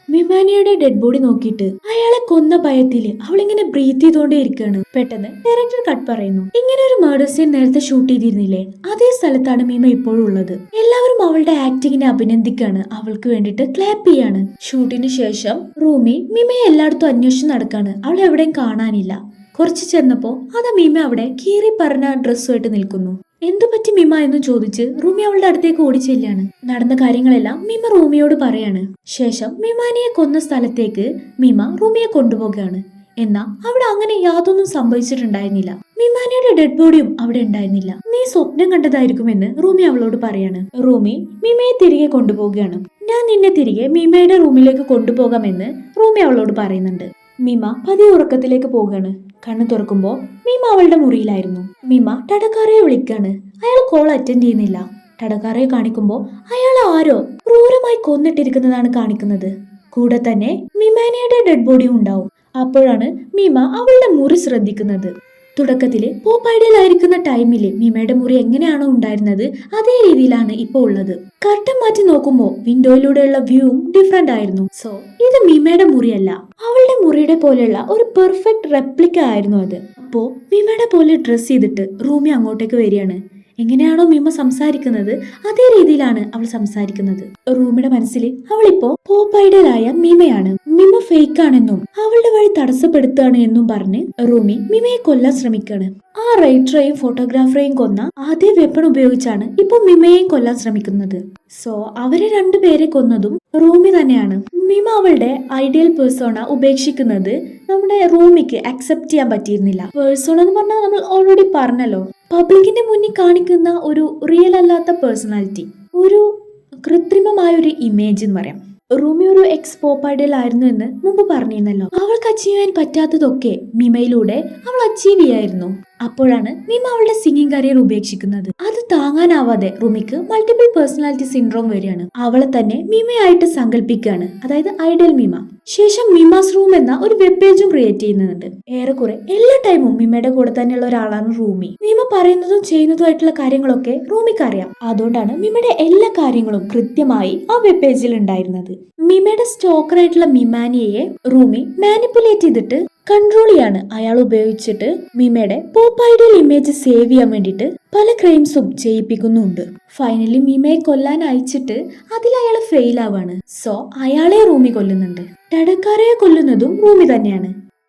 മിമാനിയുടെ ഡെഡ് ബോഡി നോക്കിയിട്ട് അയാളെ കൊന്ന ഭയത്തില് അവളിങ്ങനെ ബ്രീത്ത് ചെയ്തോണ്ടേ ഇരിക്കുകയാണ്. പെട്ടെന്ന് ഡയറക്ടർ കട്ട് പറയുന്നു. ഇങ്ങനെ ഒരു മർഡർ സീൻ നേരത്തെ ഷൂട്ട് ചെയ്തിരുന്നില്ലേ, അതേ സ്ഥലത്താണ് മിമ ഇപ്പോഴും ഉള്ളത്. എല്ലാവരും അവളുടെ ആക്ടിങ്ങിനെ അഭിനന്ദിക്കാണ്, അവൾക്ക് വേണ്ടിട്ട് ക്ലാപ്പ് ചെയ്യാണ്. ഷൂട്ടിന് ശേഷം റൂമി മിമയെ എല്ലായിടത്തും അന്വേഷിച്ച് നടക്കാണ്. അവൾ എവിടെയും കാണാനില്ല. കുറച്ച് ചെന്നപ്പോ അതാ മീമ അവിടെ കീറി പറഞ്ഞ ഡ്രസ്സുമായിട്ട് നിൽക്കുന്നു. എന്തു പറ്റി മീമ എന്ന് ചോദിച്ച് റൂമി അവളുടെ അടുത്തേക്ക് ഓടിച്ചെല്ലാണ്. നടന്ന കാര്യങ്ങളെല്ലാം മീമ റൂമിയോട് പറയാണ്. ശേഷം മീമാനിയെ കൊന്ന സ്ഥലത്തേക്ക് മീമ റൂമിയെ കൊണ്ടുപോകുകയാണ്. എന്നാ അവിടെ അങ്ങനെ യാതൊന്നും സംഭവിച്ചിട്ടുണ്ടായിരുന്നില്ല. മീമാനിയുടെ ഡെഡ് ബോഡിയും അവിടെ ഉണ്ടായിരുന്നില്ല. നീ സ്വപ്നം കണ്ടതായിരിക്കുമെന്ന് റൂമി അവളോട് പറയാണ്. റൂമി മീമയെ തിരികെ കൊണ്ടുപോകുകയാണ്. ഞാൻ നിന്നെ തിരികെ മീമയുടെ റൂമിലേക്ക് കൊണ്ടുപോകാമെന്ന് റൂമി അവളോട് പറയുന്നുണ്ട്. മീമ പതിയെ ഉറക്കത്തിലേക്ക് പോവുകയാണ്. കണ്ണു തുറക്കുമ്പോ മീമ അവളുടെ മുറിയിലായിരുന്നു. മീമ ടടക്കാറയെ വിളിക്കാണ്. അയാൾ കോൾ അറ്റൻഡ് ചെയ്യുന്നില്ല. ടടക്കാറയെ കാണിക്കുമ്പോ അയാൾ ആരോ ക്രൂരമായി കൊന്നിട്ടിരിക്കുന്നതാണ് കാണിക്കുന്നത്. കൂടെ തന്നെ മീമാനിയുടെ ഡെഡ് ബോഡിയും ഉണ്ടാവും. അപ്പോഴാണ് മീമ അവളുടെ മുറി ശ്രദ്ധിക്കുന്നത്. തുടക്കത്തില് പോപ്പൈഡിലായിരിക്കുന്ന ടൈമില് മീമയുടെ മുറി എങ്ങനെയാണോ ഉണ്ടായിരുന്നത് അതേ രീതിയിലാണ് ഇപ്പൊ ഉള്ളത്. കർട്ടൻ മാറ്റി നോക്കുമ്പോ വിൻഡോയിലൂടെയുള്ള വ്യൂവും ഡിഫറെന്റ് ആയിരുന്നു. സോ ഇത് മീമയുടെ മുറിയല്ല, അവളുടെ മുറിയുടെ പോലെയുള്ള ഒരു പെർഫെക്റ്റ് റെപ്ലിക്ക ആയിരുന്നു അത്. അപ്പോ മീമയുടെ പോലെ ഡ്രസ് ചെയ്തിട്ട് റൂമി അങ്ങോട്ടേക്ക് വരികയാണ്. എങ്ങനെയാണോ മീമ സംസാരിക്കുന്നത് അതേ രീതിയിലാണ് അവൾ സംസാരിക്കുന്നത്. റൂമിയുടെ മനസ്സിൽ അവളിപ്പോ പോപ്പൈഡലായ മീമയാണ്. മീമ ഫേക്ക് ആണെന്നും അവളുടെ വഴി തടസ്സപ്പെടുത്തുകയാണ് എന്നും പറഞ്ഞ് റൂമി മീമയെ കൊല്ലാൻ ശ്രമിക്കാണ്. ആ റൈറ്ററെയും ഫോട്ടോഗ്രാഫറെയും കൊന്ന അതേ വെപ്പൺ ഉപയോഗിച്ചാണ് ഇപ്പൊ മീമയെയും കൊല്ലാൻ ശ്രമിക്കുന്നത്. സോ അവരെ രണ്ടുപേരെ കൊന്നതും റൂമി തന്നെയാണ്. മീമ അവളുടെ ഐഡിയൽ പേഴ്സോണ ഉപേക്ഷിക്കുന്നത് നമ്മുടെ റൂമിക്ക് അക്സെപ്റ്റ് ചെയ്യാൻ പറ്റിയിരുന്നില്ല. പേഴ്സോണ എന്ന് പറഞ്ഞാൽ നമ്മൾ ഓൾറെഡി പറഞ്ഞല്ലോ, പബ്ലിക്കിന്റെ മുന്നിൽ കാണിക്കുന്ന ഒരു റിയൽ അല്ലാത്ത പേഴ്സണാലിറ്റി, ഒരു കൃത്രിമമായ ഒരു ഇമേജ് എന്ന് പറയാം. റൂമി ഒരു എക്സ് പോപ്പൈഡൽ ആയിരുന്നു എന്ന് മുമ്പ് പറഞ്ഞിരുന്നല്ലോ. അവൾക്ക് അച്ചീവ് ചെയ്യാൻ പറ്റാത്തതൊക്കെ മീമയിലൂടെ അവൾ അച്ചീവ് ചെയ്യായിരുന്നു. അപ്പോഴാണ് മീമ അവളുടെ സിംഗിങ് കരിയർ ഉപേക്ഷിക്കുന്നത്. അത് താങ്ങാനാവാതെ റൂമിക്ക് മൾട്ടിപ്പിൾ പേഴ്സണാലിറ്റി സിൻഡ്രോം വരികയാണ്. അവളെ തന്നെ മീമയായിട്ട് സങ്കല്പിക്കുകയാണ്, അതായത് ഐഡിയൽ മീമ. ശേഷം മീമാസ് റൂം എന്ന ഒരു വെബ് പേജും ക്രിയേറ്റ് ചെയ്യുന്നുണ്ട്. ഏറെക്കുറെ എല്ലാ ടൈമും മീമയുടെ കൂടെ തന്നെയുള്ള ഒരാളാണ് റൂമി. മീമ പറയുന്നതും ചെയ്യുന്നതുമായിട്ടുള്ള കാര്യങ്ങളൊക്കെ റൂമിക്ക് അറിയാം. അതുകൊണ്ടാണ് മീമയുടെ എല്ലാ കാര്യങ്ങളും കൃത്യമായി ആ വെബ് പേജിൽ ഉണ്ടായിരുന്നത്. മീമയുടെ സ്റ്റോക്കർ ആയിട്ടുള്ള മീമാനിയെ റൂമി മാനിപ്പുലേറ്റ് ചെയ്തിട്ട് കൺട്രോൾ ചെയ്യാണ്. അയാൾ ഉപയോഗിച്ചിട്ട് മീമയുടെ പോപ്പ് ഐഡിയൽ ഇമേജ് സേവ് ചെയ്യാൻ വേണ്ടിയിട്ട് പല ക്രൈംസും ചെയ്യിപ്പിക്കുന്നുണ്ട്. ഫൈനലി മീമയെ കൊല്ലാൻ അയച്ചിട്ട് അതിൽ അയാൾ ഫെയിൽ ആവാണ്. സോ അയാളെ റൂമി കൊല്ലുന്നുണ്ട്. ടടക്കാരയെ കൊല്ലുന്നതും റൂമി തന്നെയാണ്.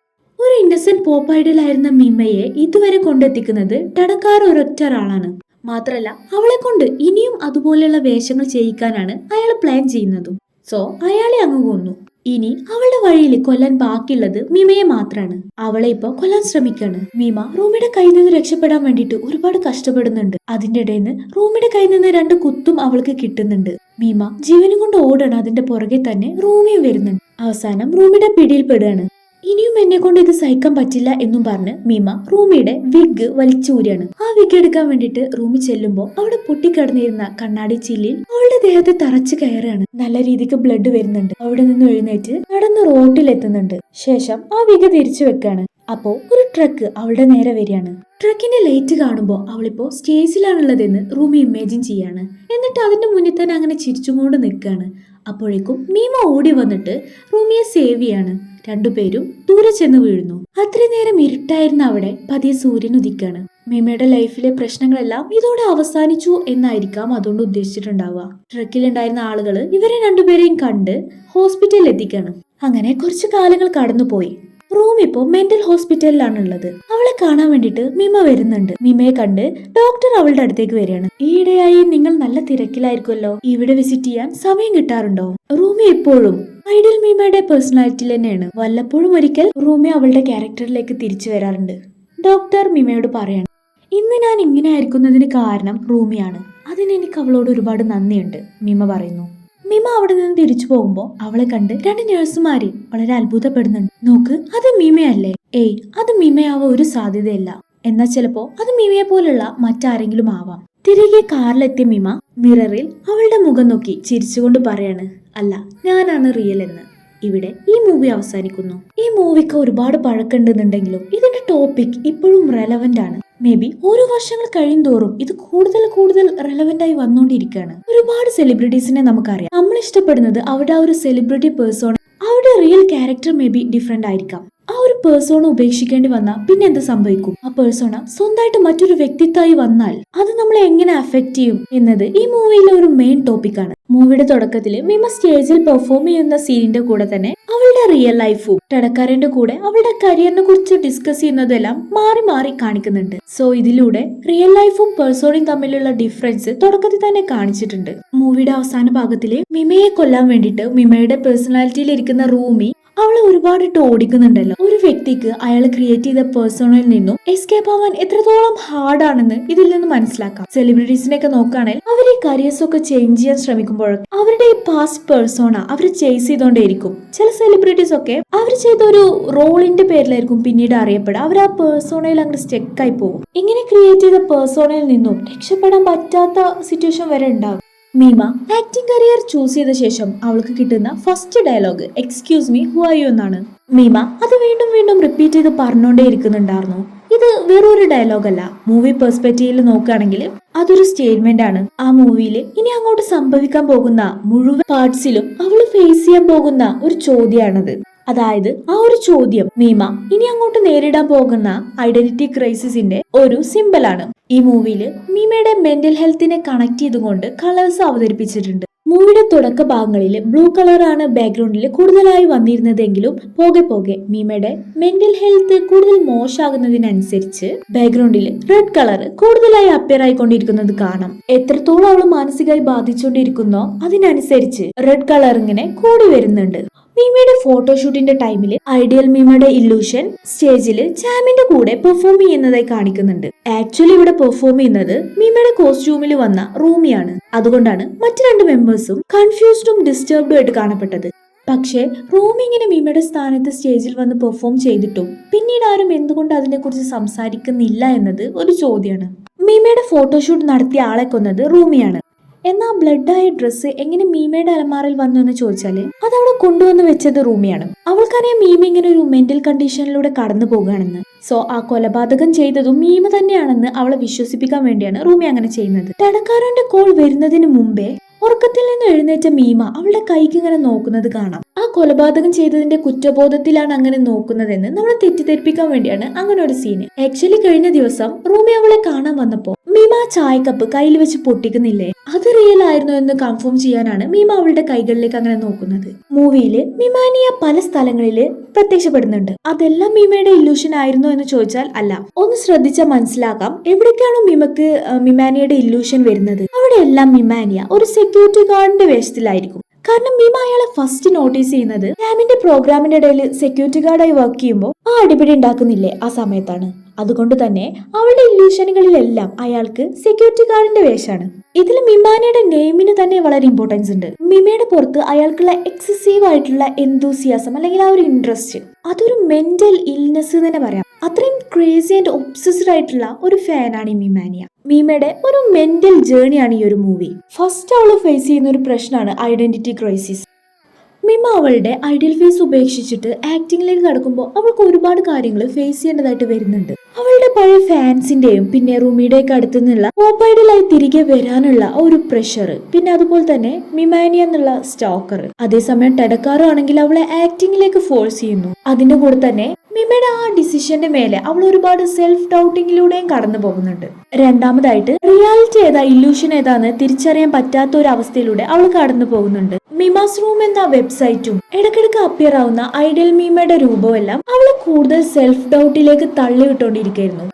ഒരു ഇന്നസെന്റ് പോപ്പ് ഐഡിയൽ ആയിരുന്ന മീമയെ ഇതുവരെ കൊണ്ടെത്തിക്കുന്നത് ടടക്കാര ഒരൊറ്റ ഒരാളാണ്. മാത്രല്ല അവളെ കൊണ്ട് ഇനിയും അതുപോലെയുള്ള വേഷങ്ങൾ ചെയ്യിക്കാനാണ് അയാൾ പ്ലാൻ ചെയ്യുന്നതും. സോ അയാളെ അങ്ങ് കൊന്നു. ഇനി അവളുടെ വഴിയിൽ കൊല്ലാൻ ബാക്കിയുള്ളത് മീമയെ മാത്രാണ്. അവളെ ഇപ്പൊ കൊല്ലാൻ ശ്രമിക്കാണ്. മീമ റൂമിയുടെ കയ്യിൽ നിന്ന് രക്ഷപ്പെടാൻ വേണ്ടിട്ട് ഒരുപാട് കഷ്ടപ്പെടുന്നുണ്ട്. അതിന്റെ ഇടയിൽ നിന്ന് റൂമിയുടെ കയ്യിൽ നിന്ന് 2 കുത്തും അവൾക്ക് കിട്ടുന്നുണ്ട്. മീമ ജീവനും കൊണ്ട് ഓടാണ്. അതിന്റെ പുറകെ തന്നെ റൂമിയും വരുന്നുണ്ട്. അവസാനം റൂമിയുടെ പിടിയിൽ പെടുകയാണ്. ഇനിയും എന്നെ കൊണ്ട് ഇത് സഹിക്കാൻ പറ്റില്ല എന്നും പറഞ്ഞ് മീമ റൂമിയുടെ വിഗ് വലിച്ചൂരാണ്. ആ വിഗ് എടുക്കാൻ വേണ്ടിട്ട് റൂമി ചെല്ലുമ്പോ അവിടെ പൊട്ടിക്കിടന്നിരുന്ന കണ്ണാടി ചില്ലിൽ അവളുടെ ദേഹത്തെ തറച്ചു കയറാണ്. നല്ല രീതിക്ക് ബ്ലഡ് വരുന്നുണ്ട്. അവിടെ നിന്ന് എഴുന്നേറ്റ് നടന്ന് റോട്ടിൽ എത്തുന്നുണ്ട്. ശേഷം ആ വിഗ് തിരിച്ചു വെക്കാണ്. അപ്പോ ഒരു ട്രക്ക് അവളുടെ നേരെ വരികയാണ്. ട്രക്കിന്റെ ലൈറ്റ് കാണുമ്പോ അവളിപ്പോ സ്റ്റേജിലാണുള്ളതെന്ന് റൂമി ഇമേജിൻ ചെയ്യാണ്. എന്നിട്ട് അതിന്റെ മുന്നിൽ തന്നെ അങ്ങനെ ചിരിച്ചുകൊണ്ട് നിൽക്കാണ്. അപ്പോഴേക്കും മീമ ഓടി വന്നിട്ട് റൂമിയെ സേവ് ചെയ്യാണ്. രണ്ടുപേരും ദൂരെ ചെന്ന് വീഴുന്നു. അത്രയും നേരം ഇരുട്ടായിരുന്ന അവിടെ പതിയെ സൂര്യൻ ഉദിക്കാണ്. മീമയുടെ ലൈഫിലെ പ്രശ്നങ്ങളെല്ലാം ഇതോടെ അവസാനിച്ചു എന്നായിരിക്കാം അതുകൊണ്ട് ഉദ്ദേശിച്ചിട്ടുണ്ടാവുക. ട്രക്കിലുണ്ടായിരുന്ന ആളുകള് ഇവരെ രണ്ടുപേരെയും കണ്ട് ഹോസ്പിറ്റലിൽ എത്തിക്കാണ്. അങ്ങനെ കുറച്ചു കാലങ്ങൾ കടന്നുപോയി. റൂം ഇപ്പോ മെന്റൽ ഹോസ്പിറ്റലിലാണുള്ളത്. അവളെ കാണാൻ വേണ്ടിട്ട് മീമ വരുന്നുണ്ട്. മീമയെ കണ്ട് ഡോക്ടർ അവളുടെ അടുത്തേക്ക് വരികയാണ്. ഈയിടെയായി നിങ്ങൾ നല്ല തിരക്കിലായിരിക്കുമല്ലോ, ഇവിടെ വിസിറ്റ് ചെയ്യാൻ സമയം കിട്ടാറുണ്ടോ? റൂമി എപ്പോഴും ഐഡിയൽ മീമയുടെ പേഴ്സണാലിറ്റിയിൽ തന്നെയാണ്. വല്ലപ്പോഴും ഒരിക്കൽ റൂമി അവളുടെ ക്യാരക്ടറിലേക്ക് തിരിച്ചു വരാറുണ്ട്. ഡോക്ടർ മീമയോട് പറയാണ്, ഇന്ന് ഞാൻ ഇങ്ങനെ ആയിരിക്കുന്നതിന് കാരണം റൂമിയാണ്. അതിന് എനിക്ക് അവളോട് ഒരുപാട് നന്ദിയുണ്ട്. മീമ പറയുന്നു. മീമ അവിടെ നിന്ന് തിരിച്ചു പോകുമ്പോ അവളെ കണ്ട് 2 നഴ്സുമാര് വളരെ അത്ഭുതപ്പെടുന്നുണ്ട്. നോക്ക്, അത് മീമയല്ലേ? ഏയ്, അത് മീമയാവാൻ ഒരു സാധ്യതയില്ല. എന്നാൽ ചിലപ്പോ അത് മീമയെ പോലുള്ള മറ്റാരെങ്കിലും ആവാം. തിരികെ കാറിലെത്തിയ മീമ മിററിൽ അവളുടെ മുഖം നോക്കി ചിരിച്ചുകൊണ്ട് പറയാണ്, അല്ല, ഞാനാണ് റിയൽ എന്ന്. ഇവിടെ ഈ മൂവി അവസാനിക്കുന്നു. ഈ മൂവിക്ക് ഒരുപാട് പഴക്കമുണ്ടെന്നുണ്ടെങ്കിലും ഇതിന്റെ ടോപ്പിക് ഇപ്പോഴും റെലവന്റ് ആണ്. മേ ബി ഓരോ വർഷങ്ങൾ കഴിയും തോറും ഇത് കൂടുതൽ റെലവന്റ് ആയി വന്നുകൊണ്ടിരിക്കുകയാണ്. ഒരുപാട് സെലിബ്രിറ്റീസിനെ നമുക്കറിയാം. നമ്മൾ ഇഷ്ടപ്പെടുന്നത് അവരുടെ ആ ഒരു സെലിബ്രിറ്റി പേഴ്സോൺ, അവരുടെ real character may be different ആയിരിക്കാം. ആ ഒരു പേഴ്സോണ ഉപേക്ഷിക്കേണ്ടി വന്നാൽ പിന്നെ എന്ത് സംഭവിക്കും? ആ പേഴ്സോണ സ്വന്തമായിട്ട് മറ്റൊരു വ്യക്തിത്വമായി വന്നാൽ അത് നമ്മളെ എങ്ങനെ അഫക്ട് ചെയ്യും എന്നത് ഈ മൂവിയിലെ ഒരു മെയിൻ ടോപ്പിക്കാണ്. മൂവിയുടെ തുടക്കത്തിൽ മീമ സ്റ്റേജിൽ പെർഫോം ചെയ്യുന്ന സീനിന്റെ കൂടെ തന്നെ അവളുടെ റിയൽ ലൈഫും ടടക്കാരന്റെ കൂടെ അവളുടെ കരിയറിനെ കുറിച്ച് ഡിസ്കസ് ചെയ്യുന്നതെല്ലാം മാറി മാറി കാണിക്കുന്നുണ്ട്. സോ ഇതിലൂടെ റിയൽ ലൈഫും പേഴ്സോണയും തമ്മിലുള്ള ഡിഫറൻസ് തുടക്കത്തിൽ തന്നെ കാണിച്ചിട്ടുണ്ട്. മൂവിയുടെ അവസാന ഭാഗത്തില് മിമയെ കൊല്ലാൻ വേണ്ടിയിട്ട് മിമയുടെ പേഴ്സണാലിറ്റിയിൽ ഇരിക്കുന്ന റൂമി അവളെ ഒരുപാടിട്ട് ഓടിക്കുന്നുണ്ടല്ലോ. ഒരു വ്യക്തിക്ക് അയാൾ ക്രിയേറ്റ് ചെയ്ത പേഴ്സണയിൽ നിന്നും എസ്കേപ്പ് ആവാൻ എത്രത്തോളം ഹാർഡ് ആണെന്ന് ഇതിൽ നിന്ന് മനസ്സിലാക്കാം. സെലിബ്രിറ്റീസിനെയൊക്കെ നോക്കുകയാണെങ്കിൽ അവർ ഈ കരിയേഴ്സ് ഒക്കെ ചേഞ്ച് ചെയ്യാൻ ശ്രമിക്കുമ്പോഴൊക്കെ അവരുടെ ഈ പാസ്റ്റ് പേഴ്സോണ അവർ ചേസ് ചെയ്തോണ്ടേയിരിക്കും. ചില സെലിബ്രിറ്റീസ് ഒക്കെ അവർ ചെയ്ത ഒരു റോളിന്റെ പേരിലായിരിക്കും പിന്നീട് അറിയപ്പെടുക. അവർ ആ പേഴ്സോണയിൽ അങ്ങോട്ട് സ്റ്റെക്കായി പോകും. ഇങ്ങനെ ക്രിയേറ്റ് ചെയ്ത പേഴ്സോണയിൽ നിന്നും രക്ഷപ്പെടാൻ പറ്റാത്ത സിറ്റുവേഷൻ വരെ ഉണ്ടാകും. മീമ ആക്ടിംഗ് കരിയർ ചൂസ് ചെയ്ത ശേഷം അവൾക്ക് കിട്ടുന്ന first dialogue excuse me who are you എന്നാണ്. മീമ അത് വീണ്ടും വീണ്ടും റിപ്പീറ്റ് ചെയ്ത് പറഞ്ഞോണ്ടേ ഇരിക്കുന്നുണ്ടായിരുന്നു. ഇത് വേറൊരു ഡയലോഗ് അല്ല. മൂവി പെർസ്പെക്റ്റീവിൽ നോക്കുകയാണെങ്കിൽ അതൊരു സ്റ്റേറ്റ്മെന്റ് ആണ്. ആ മൂവിയിൽ ഇനി അങ്ങോട്ട് സംഭവിക്കാൻ പോകുന്ന മുഴുവൻ പാർട്സിലും അവൾ ഫേസ് ചെയ്യാൻ പോകുന്ന ഒരു ചോദ്യമാണത്. അതായത് ആ ഒരു ചോദ്യം മീമ ഇനി അങ്ങോട്ട് നേരിടാൻ പോകുന്ന ഐഡന്റിറ്റി ക്രൈസിസിന്റെ ഒരു സിംബലാണ്. ഈ മൂവിയിൽ മീമയുടെ മെന്റൽ ഹെൽത്തിനെ കണക്ട് ചെയ്തുകൊണ്ട് കളേഴ്സ് അവതരിപ്പിച്ചിട്ടുണ്ട്. മൂവിയുടെ തുടക്ക ഭാഗങ്ങളിൽ ബ്ലൂ കളറാണ് ബാക്ക്ഗ്രൗണ്ടിൽ കൂടുതലായി വന്നിരുന്നതെങ്കിലും പോകെ പോകെ മീമയുടെ മെന്റൽ ഹെൽത്ത് കൂടുതൽ മോശമാകുന്നതിനനുസരിച്ച് ബാക്ക്ഗ്രൗണ്ടിൽ റെഡ് കളർ കൂടുതലായി അപ്പിയർ ആയിക്കൊണ്ടിരിക്കുന്നത് കാണാം. എത്രത്തോളം അവൾ മാനസികമായി ബാധിച്ചുകൊണ്ടിരിക്കുന്നോ അതിനനുസരിച്ച് റെഡ് കളർ ഇങ്ങനെ കൂടി വരുന്നുണ്ട്. മീമയുടെ ഫോട്ടോഷൂട്ടിന്റെ ടൈമിൽ ഐഡിയൽ മീമയുടെ ഇല്യൂഷൻ സ്റ്റേജിൽ ചാമിന്റെ കൂടെ പെർഫോം ചെയ്യുന്നതായി കാണിക്കുന്നുണ്ട്. ആക്ച്വലി ഇവിടെ പെർഫോം ചെയ്യുന്നത് മീമയുടെ കോസ്റ്റ്യൂമിൽ വന്ന റൂമിയാണ്. അതുകൊണ്ടാണ് മറ്റു രണ്ട് മെമ്പേഴ്സും കൺഫ്യൂസ്ഡും ഡിസ്റ്റർബ്ഡും ആയിട്ട് കാണപ്പെട്ടത്. പക്ഷേ റൂമി ഇങ്ങനെ മീമയുടെ സ്ഥാനത്ത് സ്റ്റേജിൽ വന്ന് പെർഫോം ചെയ്തിട്ടും പിന്നീട് ആരും എന്തുകൊണ്ട് അതിനെക്കുറിച്ച് സംസാരിക്കുന്നില്ല എന്നത് ഒരു ചോദ്യമാണ്. മീമയുടെ ഫോട്ടോഷൂട്ട് നടത്തിയ ആളെ കൊന്നത് റൂമിയാണ്. എന്നാൽ ബ്ലഡായ ഡ്രസ്സ് എങ്ങനെ മീമയുടെ അലമാറയിൽ വന്നു എന്ന് ചോദിച്ചാല് അത് അവിടെ കൊണ്ടുവന്ന് വെച്ചത് റൂമിയാണ്. അവൾക്കറിയാം മീമ ഇങ്ങനെ ഒരു മെന്റൽ കണ്ടീഷനിലൂടെ കടന്നു പോകുകയാണെന്ന്. സോ ആ കൊലപാതകം ചെയ്തതും മീമ തന്നെയാണെന്ന് അവളെ വിശ്വസിപ്പിക്കാൻ വേണ്ടിയാണ് റൂമി അങ്ങനെ ചെയ്യുന്നത്. ടടക്കാരന്റെ കോൾ വരുന്നതിന് മുമ്പേ ഉറക്കത്തിൽ നിന്ന് എഴുന്നേറ്റ മീമ അവളുടെ കൈക്ക് ഇങ്ങനെ നോക്കുന്നത് കാണാം. ആ കൊലപാതകം ചെയ്തതിന്റെ കുറ്റബോധത്തിലാണ് അങ്ങനെ നോക്കുന്നതെന്ന് നമ്മളെ തെറ്റിദ്ധരിപ്പിക്കാൻ വേണ്ടിയാണ് അങ്ങനെ ഒരു സീന്. ആക്ച്വലി കഴിഞ്ഞ ദിവസം റൂമി അവളെ കാണാൻ വന്നപ്പോ മീമ ആ ചായക്കപ്പ് കയ്യിൽ വെച്ച് പൊട്ടിക്കുന്നില്ലേ, അത് റിയൽ ആയിരുന്നു എന്ന് കൺഫേം ചെയ്യാനാണ് മീമ അവളുടെ കൈകളിലേക്ക് അങ്ങനെ നോക്കുന്നത്. മൂവിയില് മിമാനിയ പല സ്ഥലങ്ങളില് പ്രത്യക്ഷപ്പെടുന്നുണ്ട്. അതെല്ലാം മീമയുടെ ഇല്യൂഷൻ ആയിരുന്നു എന്ന് ചോദിച്ചാൽ അല്ല. ഒന്ന് ശ്രദ്ധിച്ചാൽ മനസ്സിലാക്കാം എവിടേക്കാണോ മിമാനിയുടെ ഇല്യൂഷൻ വരുന്നത് അവിടെ എല്ലാം മിമാനിയ ഒരു സെക്യൂരിറ്റി ഗാർഡിന്റെ വേഷത്തിലായിരിക്കും. കാരണം മീമ അയാളെ ഫസ്റ്റ് നോട്ടീസ് ചെയ്യുന്നത് ക്യാമിന്റെ പ്രോഗ്രാമിന്റെ ഇടയിൽ സെക്യൂരിറ്റി ഗാർഡായി വർക്ക് ചെയ്യുമ്പോൾ ആ അടിപിടി ഉണ്ടാക്കുന്നില്ലേ ആ സമയത്താണ്. അതുകൊണ്ട് തന്നെ അവളുടെ ഇല്യൂഷനുകളിലെല്ലാം അയാൾക്ക് സെക്യൂരിറ്റി ഗാർഡിന്റെ വേഷമാണ്. ഇതിൽ മിമാനിയുടെ നെയിമിന് തന്നെ വളരെ ഇമ്പോർട്ടൻസ് ഉണ്ട്. മിമയുടെ പുറത്ത് അയാൾക്കുള്ള എക്സസീവ് ആയിട്ടുള്ള എന്തൂസിയാസം അല്ലെങ്കിൽ ആ ഒരു ഇൻട്രസ്റ്റ് അതൊരു മെന്റൽ ഇൽനെസ് തന്നെ പറയാം. അത്രയും ക്രേസി ആൻഡ് ഒബ്സസ്ഡ് ആയിട്ടുള്ള ഒരു ഫാനാണ് ഈ മിമാനിയ. മീമയുടെ ഒരു മെന്റൽ ജേർണിയാണ് ഈ ഒരു മൂവി. ഫസ്റ്റ് അവൾ ഫേസ് ചെയ്യുന്ന ഒരു പ്രശ്നമാണ് ഐഡന്റിറ്റി ക്രൈസിസ്. മിമ അവളുടെ ഐഡിയൽ ഫേസ് ഉപേക്ഷിച്ചിട്ട് ആക്ടിങ്ങിലേക്ക് കടക്കുമ്പോൾ അവൾക്ക് ഒരുപാട് കാര്യങ്ങൾ ഫേസ് ചെയ്യേണ്ടതായിട്ട് വരുന്നുണ്ട്. അവളുടെ പഴയ ഫാൻസിന്റെയും പിന്നെ റൂമിയുടെ ഒക്കെ അടുത്തു നിന്നുള്ള പോപ്പ് ഐഡലായി തിരികെ വരാനുള്ള ഒരു പ്രഷർ, പിന്നെ അതുപോലെ തന്നെ മിമാനിയ എന്നുള്ള സ്റ്റോക്കർ. അതേസമയം ടെഡക്കാറോ ആണെങ്കിൽ അവളെ ആക്ടിങ്ങിലേക്ക് ഫോഴ്സ് ചെയ്യുന്നു. അതിന്റെ കൂടെ തന്നെ മിമയുടെ ആ ഡിസിഷന്റെ മേലെ അവൾ ഒരുപാട് സെൽഫ് ഡൗട്ടിങ്ങിലൂടെയും കടന്നു പോകുന്നുണ്ട്. രണ്ടാമതായിട്ട് റിയാലിറ്റി ഏതാ ഇല്യൂഷൻ ഏതാന്ന് തിരിച്ചറിയാൻ പറ്റാത്ത ഒരു അവസ്ഥയിലൂടെ അവൾ കടന്നു പോകുന്നുണ്ട്. മിമാസ് റൂം എന്ന വെബ്സൈറ്റും ഇടയ്ക്കിടയ്ക്ക് അപ്പിയർ ആവുന്ന ഐഡിയൽ മീമയുടെ രൂപമെല്ലാം അവളെ കൂടുതൽ സെൽഫ് ഡൗട്ടിലേക്ക് തള്ളിവിട്ടോണ്ടിരിക്കുന്നു.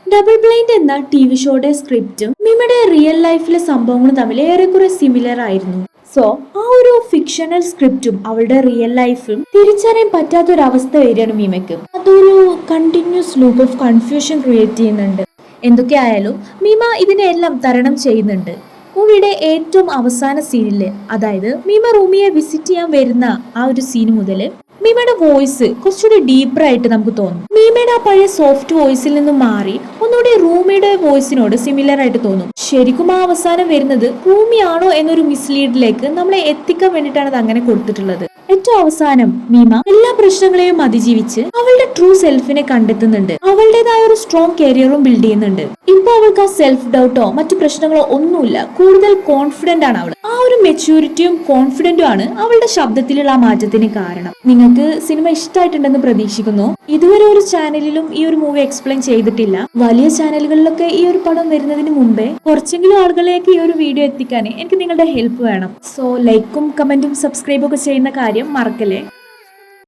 ഡബിൾ ബ്ലൈൻഡ് എന്ന TV ഷോയുടെ സ്ക്രിപ്റ്റും മിമയുടെ റിയൽ ലൈഫിലെ സംഭവങ്ങളും തമ്മിൽ ഏറെക്കുറെ സിമിലർ ആയിരുന്നു. സോ ആ ഒരു ഫിക്ഷണൽ സ്ക്രിപ്റ്റും അവളുടെ റിയൽ ലൈഫും തിരിച്ചറിയാൻ പറ്റാത്തൊരവസ്ഥ വരികയാണ് മീമയ്ക്ക്. അതൊരു continuous loop of confusion create ചെയ്യുന്നുണ്ട്. എന്തൊക്കെയായാലും മീമ ഇതിനെല്ലാം തരണം ചെയ്യുന്നുണ്ട്. മൂവിയുടെ ഏറ്റവും അവസാന സീനില്, അതായത് മീമ റൂമിയെ വിസിറ്റ് ചെയ്യാൻ വരുന്ന ആ ഒരു സീൻ മുതൽ മീമയുടെ വോയിസ് കുറച്ചുകൂടി ഡീപ്പർ ആയിട്ട് നമുക്ക് തോന്നും. മീമയുടെ ആ പഴയ സോഫ്റ്റ് വോയിസിൽ നിന്നും മാറി ഒന്നുകൂടി റൂമിയുടെ വോയിസിനോട് സിമിലർ ആയിട്ട് തോന്നും. ശരിക്കും ആ അവസാനം വരുന്നത് റൂമിയാണോ എന്നൊരു മിസ്ലീഡിലേക്ക് നമ്മളെ എത്തിക്കാൻ വേണ്ടിയിട്ടാണ് അത് അങ്ങനെ കൊടുത്തിട്ടുള്ളത്. ഏറ്റവും അവസാനം മീമ എല്ലാ പ്രശ്നങ്ങളെയും അതിജീവിച്ച് അവളുടെ ട്രൂ സെൽഫിനെ കണ്ടെത്തുന്നുണ്ട്. അവളുടേതായ ഒരു സ്ട്രോങ് കരിയറും ബിൽഡ് ചെയ്യുന്നുണ്ട്. ഇപ്പൊ അവൾക്ക് ആ സെൽഫ് ഡൗട്ടോ മറ്റു പ്രശ്നങ്ങളോ ഒന്നുമില്ല. കൂടുതൽ കോൺഫിഡന്റ് ആണ് അവൾ. ആ ഒരു മെച്യൂരിറ്റിയും കോൺഫിഡന്റും ആണ് അവളുടെ ശബ്ദത്തിലുള്ള ആ മാറ്റത്തിന് കാരണം. നിങ്ങൾക്ക് സിനിമ ഇഷ്ടമായിട്ടുണ്ടെന്ന് പ്രതീക്ഷിക്കുന്നു. ഇതുവരെ ഒരു ചാനലിലും ഈ ഒരു മൂവി എക്സ്പ്ലെയിൻ ചെയ്തിട്ടില്ല. വലിയ ചാനലുകളിലൊക്കെ ഈ ഒരു പടം വരുന്നതിന് മുമ്പേ കുറച്ചെങ്കിലും ആളുകളിലേക്ക് ഈ ഒരു വീഡിയോ എത്തിക്കാൻ എനിക്ക് നിങ്ങളുടെ ഹെൽപ്പ് വേണം. സോ ലൈക്കും കമന്റും സബ്സ്ക്രൈബും ഒക്കെ ചെയ്യുന്ന കാര്യം മറക്കല്ലേ.